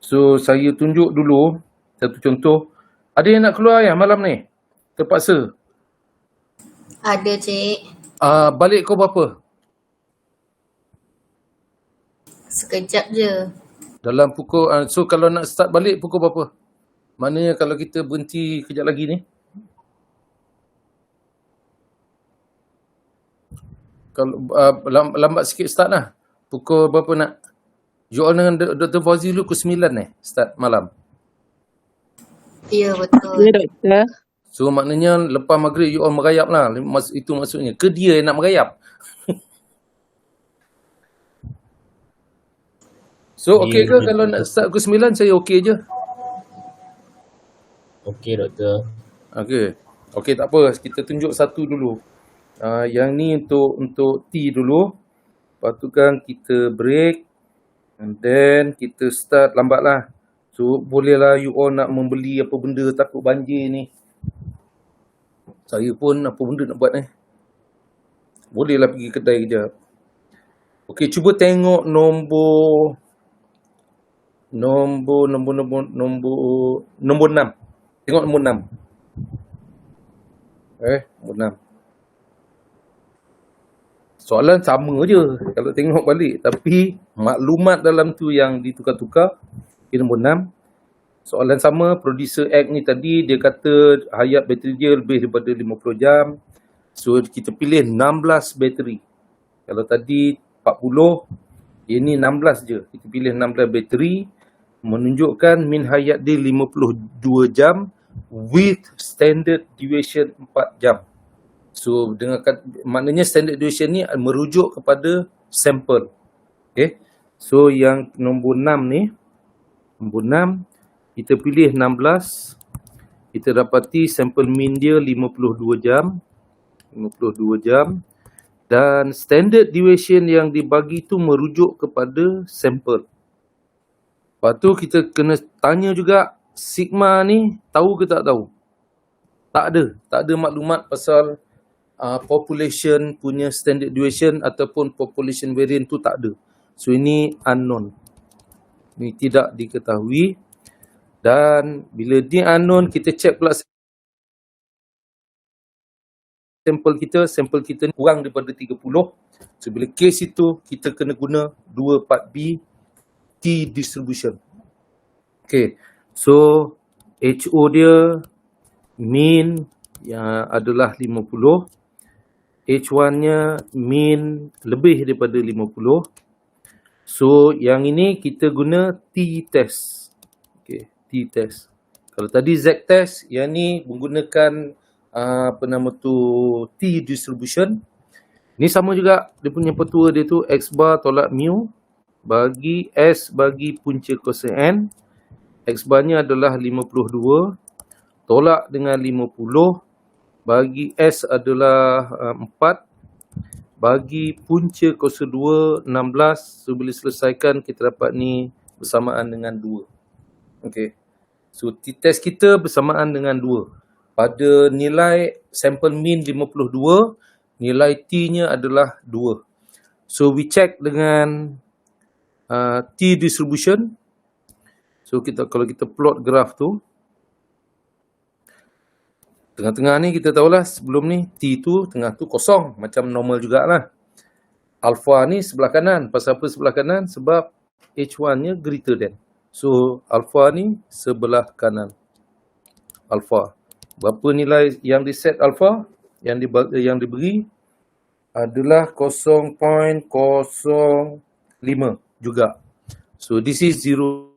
So saya tunjuk dulu satu contoh. Ada yang nak keluar ya malam ni? Terpaksa? Ada, Cik. Balik kau berapa? Sekejap je. Dalam pukul, so kalau nak start balik pukul berapa? Maknanya kalau kita berhenti kejap lagi ni. Kalau lambat sikit start lah. Pukul berapa nak? You all dengan Dr. Fauzi dulu pukul 9 start malam. Ya, betul. Ya, doktor. So maknanya lepas maghrib you all merayap lah. Itu maksudnya. Ke dia yang nak merayap? So okey ke kalau nak start pukul 9 saya okey je? Okey doktor. Okey tak apa. Kita tunjuk satu dulu. Yang ni untuk T dulu. Lepas tu kan kita break. And then kita start lambat lah. So bolehlah you all nak membeli apa benda takut banjir ni. Saya pun apa benda nak buat Bolehlah pergi kedai kejap. Okey, cuba tengok nombor 6. Tengok nombor 6. Nombor 6. Soalan sama je kalau tengok balik. Tapi maklumat dalam tu yang ditukar-tukar. Okay, nombor 6. Soalan sama, Producer Act ni tadi dia kata hayat bateri dia lebih daripada 50 jam. So kita pilih 16 bateri. Kalau tadi 40, ini 16 je. Kita pilih 16 bateri. Menunjukkan min hayat dia 52 jam with standard duration 4 jam. So dengan maknanya standard duration ni merujuk kepada sampel. Okay. So yang nombor 6 ni, nombor 6 kita pilih 16. Kita dapati sampel min dia 52 jam. 52 jam. Dan standard duration yang dibagi tu merujuk kepada sampel. Lepas tu kita kena tanya juga sigma ni tahu ke tak tahu? Tak ada maklumat pasal population punya standard duration ataupun population variant tu tak ada. So ini unknown. Ini tidak diketahui. Dan bila dia unknown, kita check pula sampel kita kurang daripada 30. So bila case itu kita kena guna 2 part B T distribution. Okay. So HO dia mean yang adalah 50. H1-nya mean lebih daripada 50. So yang ini kita guna T-test. Okay, T-test. Kalau tadi Z-test, yang ni menggunakan T distribution. Ini sama juga, dia punya petua dia tu X bar tolak mu bagi S bagi punca kuasa N. X bar-nya adalah 52. Tolak dengan 50. Bagi S adalah 4. Bagi punca kuasa 2, 16. So, bila selesaikan, kita dapat ni bersamaan dengan 2. Okay. So, T-test kita bersamaan dengan 2. Pada nilai sampel min 52, nilai T-nya adalah 2. So, we check dengan T distribution. So, kalau kita plot graf tu, tengah-tengah ni kita tahulah sebelum ni T tu tengah tu kosong. Macam normal jugalah. Alpha ni sebelah kanan. Pasal apa sebelah kanan? Sebab H1-nya greater than. So, alpha ni sebelah kanan. Alpha. Berapa nilai yang diset alpha? Yang diberi adalah 0.05 juga. So, this is 0.05.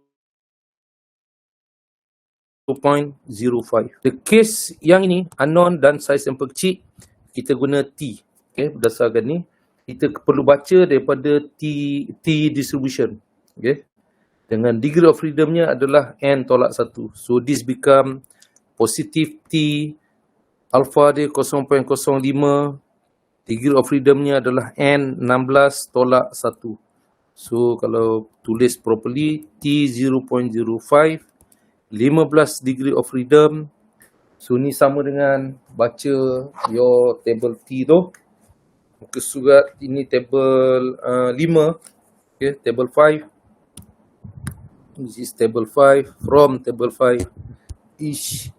The case yang ini, unknown dan size sampel kecil, kita guna T. Okay, berdasarkan ni, kita perlu baca daripada T distribution. Okay. Dengan degree of freedom-nya adalah N tolak 1. So, this become positive T, alpha dia 0.05, degree of freedom-nya adalah N 16 tolak 1. So, kalau tulis properly, T 0.05, 15 degree of freedom. So, ni sama dengan baca your table T tu. Muka surat ini table 5. Okay, table 5. This is table 5. From table 5. Ish.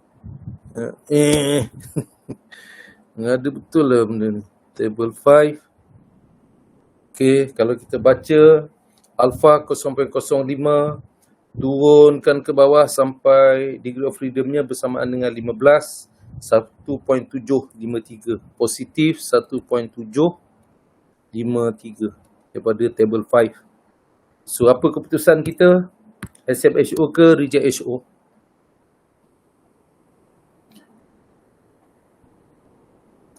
Ada betul lah benda ni. Table 5. Okay, kalau kita baca alpha 0.05, turunkan ke bawah sampai degree of freedom-nya bersamaan dengan 15, 1.753. Positif 1.753 daripada table 5. So, apa keputusan kita? Accept HO ke reject HO?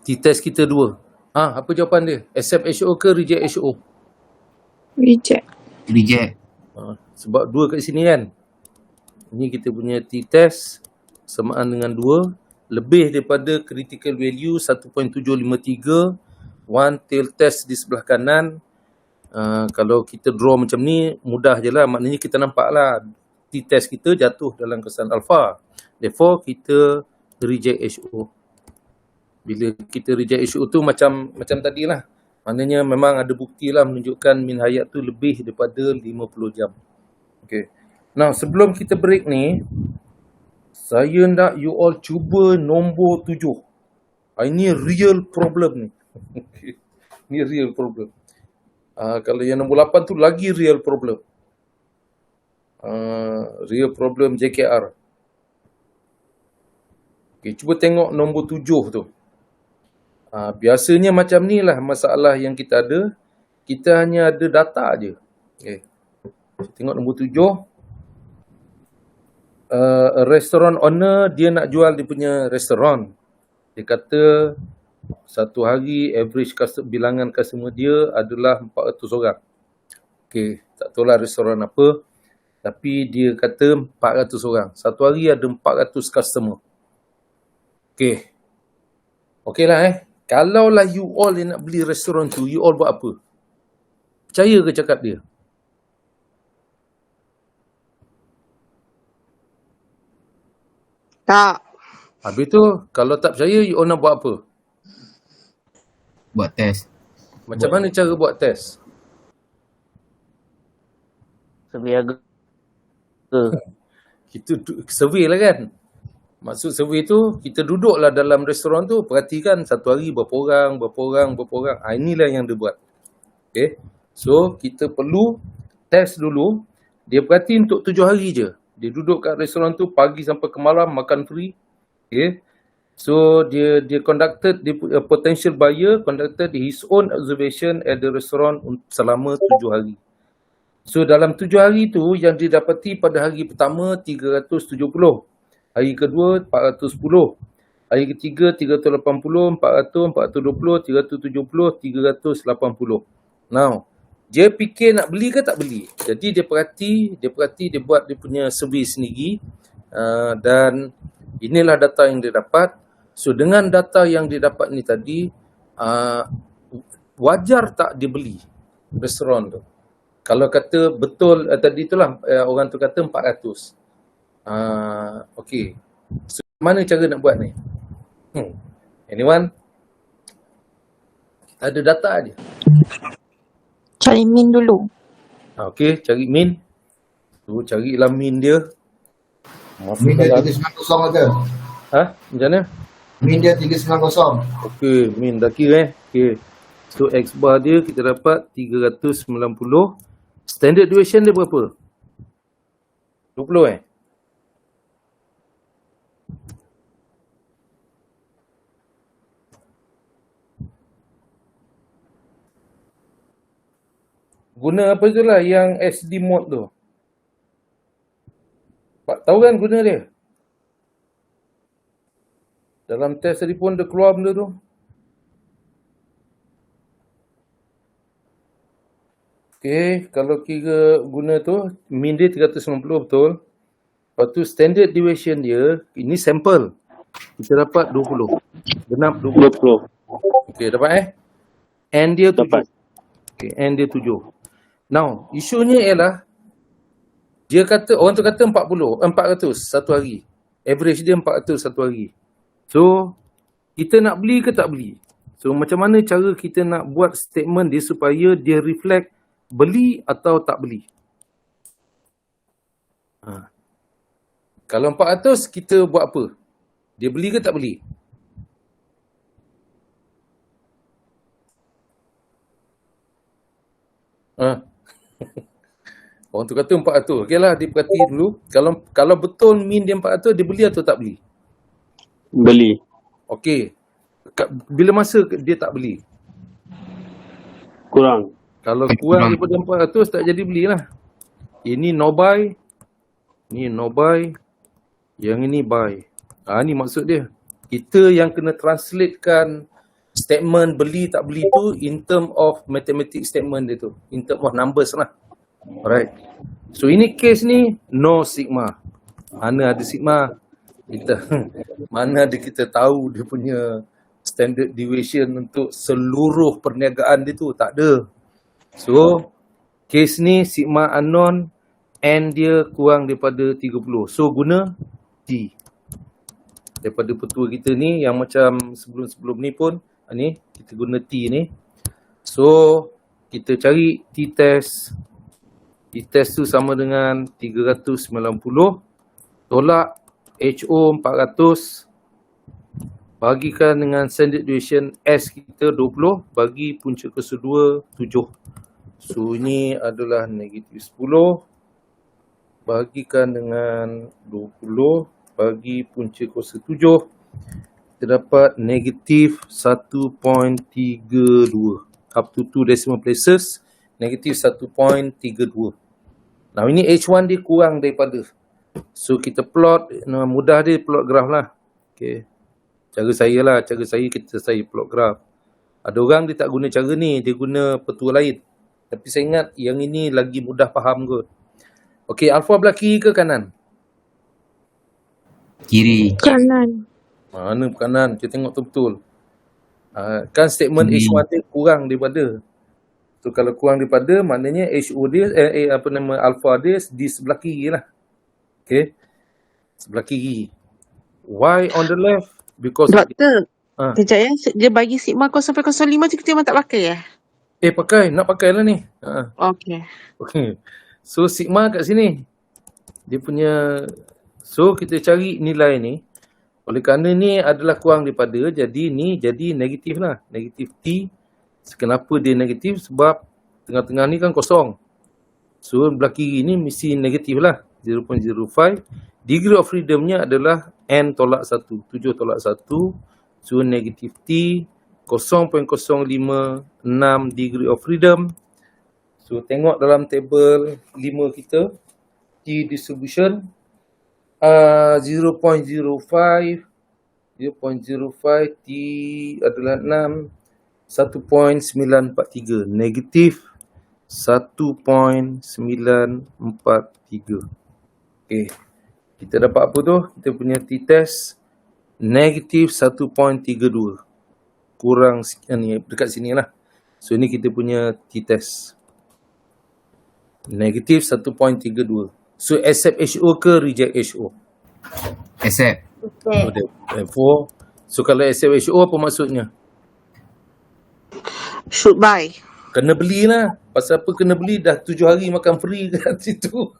T-test kita 2. Apa jawapan dia? Accept HO ke reject HO? Reject. Reject. Sebab 2 kat sini kan. Ini kita punya T-test samaan dengan 2. Lebih daripada critical value 1.753. One tail test di sebelah kanan. Kalau kita draw macam ni, mudah je lah. Maknanya kita nampak lah T-test kita jatuh dalam kesan alpha. Therefore, kita reject HO. Bila kita reject HO tu macam tadi lah. Maknanya memang ada bukti lah menunjukkan min hayat tu lebih daripada 50 jam. Okay. Now, sebelum kita break ni, saya nak you all cuba nombor 7. Ini real problem ni. Okay. Ni real problem. Kalau yang nombor 8 tu lagi real problem. Real problem JKR. Okay, cuba tengok nombor 7 tu. Biasanya macam ni lah masalah yang kita ada. Kita hanya ada data je. Okay. Tengok nombor 7. Restoran owner, dia nak jual dia punya restoran. Dia kata satu hari average bilangan customer dia adalah 400 orang. Okay, tak tahulah restoran apa. Tapi dia kata 400 orang. Satu hari ada 400 customer. Okay. Okay lah Kalaulah you all yang nak beli restoran tu, you all buat apa? Percaya ke cakap dia? Tak. Habis tu, kalau tak percaya, you all nak buat apa? Buat test. Macam mana cara buat test? Survey harga. Kita survey lah kan. Maksud survey tu, kita duduklah dalam restoran tu, perhatikan satu hari berapa orang. Inilah yang dia buat. Okay. So, kita perlu test dulu. Dia perhati untuk 7 hari je. Dia duduk kat restoran tu pagi sampai ke malam, makan free. Okay. So, dia conducted, potential buyer conducted his own observation at the restaurant selama 7 hari. So, dalam 7 hari tu, yang didapati pada hari pertama, 370. Hari kedua, 410. Hari ketiga, 380, 400, 420, 370, 380. Now, dia fikir nak beli ke tak beli. Jadi, dia perhati, dia buat dia punya survey sendiri. Dan inilah data yang dia dapat. So, dengan data yang dia dapat ni tadi, wajar tak dia beli restoran tu? Kalau kata betul, tadi itulah orang tu kata 400. Okay. So, mana cara nak buat ni? Anyone? Kita ada data je. Cari min dulu. Okay, cari min. Tu carilah min dia. Min dia 390 ada. Macam mana? Min dia 390. Okay, min dah kira Okay. So, X bar dia kita dapat 390. Standard deviation dia berapa? 20 Guna apa tu lah yang SD mode tu. Tahu kan guna dia? Dalam test tadi pun dia keluar benda tu. Okay, kalau kira guna tu, min dia 390 betul. Lepas tu standard deviation dia, ini sampel. Kita dapat 20. Genap 20. Okay, dapat N dia 7. Okay, N dia 7. Now, isunya ialah dia kata, orang tu kata 400 satu hari. Average dia 400 satu hari. So, kita nak beli ke tak beli? So, macam mana cara kita nak buat statement dia supaya dia reflect beli atau tak beli? Kalau 400, kita buat apa? Dia beli ke tak beli? Orang tu kata 400. Okey lah, dia perhati dulu. Kalau betul min dia 400, dia beli atau tak beli? Beli. Okey. Bila masa dia tak beli? Kurang. Kalau kurang daripada 400, tak jadi belilah. Ini no buy. Ni no buy. Yang ini buy. Ni maksud dia. Kita yang kena translatekan statement beli tak beli tu in term of mathematics statement dia tu. In term of numbers lah. Alright. So ini case ni no sigma. Mana ada sigma? Mana ada kita tahu dia punya standard deviation untuk seluruh perniagaan dia tu? Tak ada. So case ni sigma unknown, N dia kurang daripada 30. So guna T. Daripada petua kita ni yang macam sebelum-sebelum ni pun ni kita guna T ni. So kita cari T-test. T-test tu sama dengan 390 tolak HO 400 bagikan dengan standard deviation S kita 20, bagi punca kuasa 2, 7. So ini adalah negatif 10, bagikan dengan 20, bagi punca kuasa 7, kita dapat negatif 1.32. Up to 2 decimal places, negatif 1.32. Nah ini H1 dia kurang daripada. So kita plot, mudah dia plot graf lah. Okay. Cara saya plot graf. Ada orang dia tak guna cara ni, dia guna petua lain. Tapi saya ingat yang ini lagi mudah faham kot. Okey, alfa belah kiri ke kanan? Kiri. Kanan. Mana kanan? Kita tengok betul-betul. Kan statement H1 dia kurang daripada. So kalau kurang daripada, maknanya HO dia, alfa dia di sebelah kiri lah. Okay. Sebelah kiri. Why on the left? Because Doktor, kejap ya. Dia bagi sigma 0.05 tu kita memang tak pakai ya? pakai. Nak pakai lah ni. Okay. Okay. So sigma kat sini. Dia punya, so kita cari nilai ni. Oleh kerana ni adalah kurang daripada, jadi ni jadi negatif lah. Negatif T. Kenapa dia negatif? Sebab tengah-tengah ni kan kosong. So belah kiri ni mesti negatif lah. 0.05. Degree of freedomnya adalah N tolak 1. 7 tolak 1. So negatif T. 0.056 degree of freedom. So tengok dalam table 5 kita. T distribution. 0.05 T adalah 6, 1.943, negatif 1.943. Okay. Kita dapat apa tu? Kita punya t-test negatif 1.32. Kurang ni, dekat sini lah. So ni kita punya t-test. Negatif 1.32. So accept HO ke reject HO? Accept. Okay. So kalau accept HO apa maksudnya? Should buy. Kena beli lah. Pasal apa kena beli? Dah 7 hari makan free kat situ.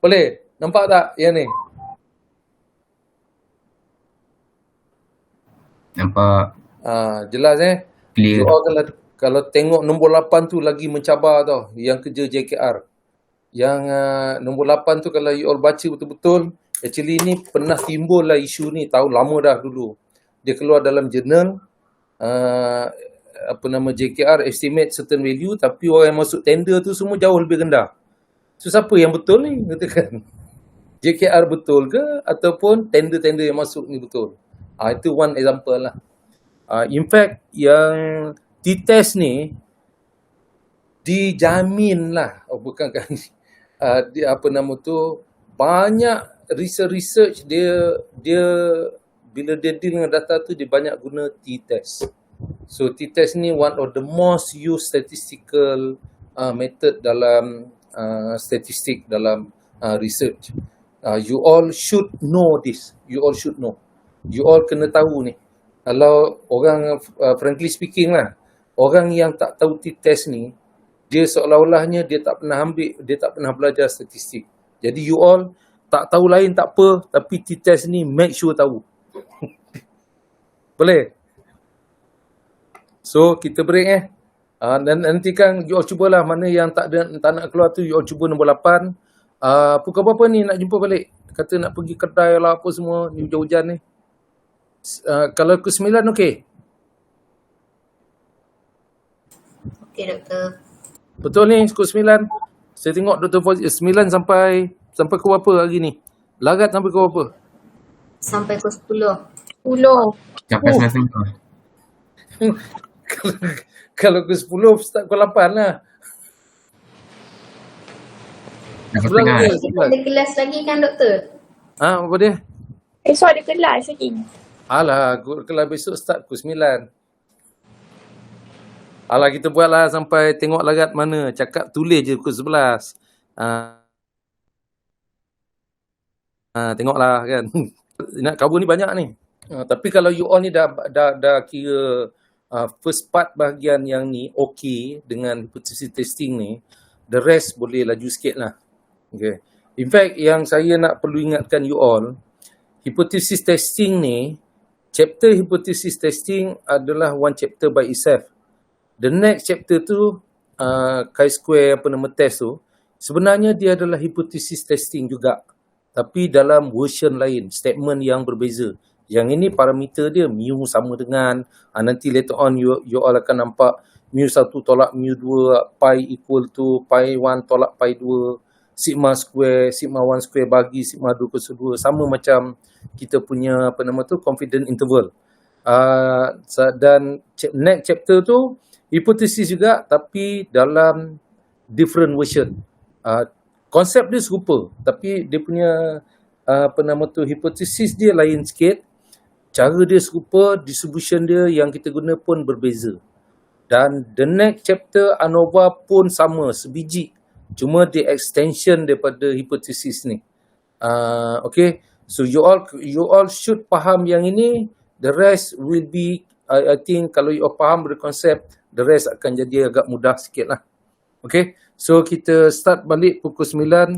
Boleh? Nampak tak yang ni? Nampak. Jelas Clear. So, kalau tengok nombor 8 tu lagi mencabar tau. Yang kerja JKR. Yang nombor 8 tu kalau you all baca betul-betul, actually ni pernah timbul lah isu ni tahun lama dah dulu. Dia keluar dalam jurnal JKR estimate certain value, tapi orang yang masuk tender tu semua jauh lebih rendah. So siapa yang betul ni? Katakan JKR betul ke ataupun tender-tender yang masuk ni betul? Itu one example lah. In fact yang t-test ni dijamin lah, bukankah banyak research dia bila dia deal dengan data tu dia banyak guna t-test. So t-test ni one of the most used statistical method dalam statistik dalam research. You all should know this. You all should know. You all kena tahu ni. Kalau orang frankly speaking lah, orang yang tak tahu t-test ni, dia seolah-olahnya dia tak pernah belajar statistik. Jadi you all tak tahu lain tak apa, tapi t-test ni make sure tahu. Boleh? So kita break dan nanti kan you all cubalah mana yang tak nak keluar tu, you all cuba nombor 8. Pukul berapa ni nak jumpa balik? Kata nak pergi kedai lah apa semua, ni hujan-hujan ni. Kalau ke 9 okey? Okey doktor. Betul ni, skor 9. Saya tengok Dr. Fauzi 9 sampai ke berapa hari ni? Larat sampai ke berapa? Sampai ke 10. 10. Capai 9. Kalau ke 10 start ke 8 lah. Dah setengah. Ada kelas lagi kan doktor? Apa dia? Esok ada kelas lagi. Alah, kelas besok start ke 9. Alah, kita buatlah sampai tengok larat mana. Cakap tulis je pukul 11. Tengoklah kan. Nak cover ni banyak ni. Tapi kalau you all ni dah kira first part bahagian yang ni okey dengan hypothesis testing ni, the rest boleh laju sikit lah. Okay. In fact, yang saya nak perlu ingatkan you all, hypothesis testing ni, chapter hypothesis testing adalah one chapter by itself. The next chapter tu, chi-square test tu, sebenarnya dia adalah hypothesis testing juga. Tapi dalam version lain, statement yang berbeza. Yang ini parameter dia, mu sama dengan, nanti later on you all akan nampak mu1 tolak mu2, pi equal to pi1 tolak pi2, sigma square, sigma 1 square bagi sigma 2 kuasa 2, sama macam kita punya confidence interval. Dan next chapter tu hipotesis juga, tapi dalam different version. Konsep dia serupa, tapi dia punya hipotesis dia lain sikit, cara dia serupa, distribution dia yang kita guna pun berbeza. Dan the next chapter ANOVA pun sama, sebiji, cuma the extension daripada hipotesis ni. Okay, so you all should faham yang ini. The rest will be, I think kalau you all faham berkonsep, the rest akan jadi agak mudah sikit lah. Okay, so kita start balik pukul 9.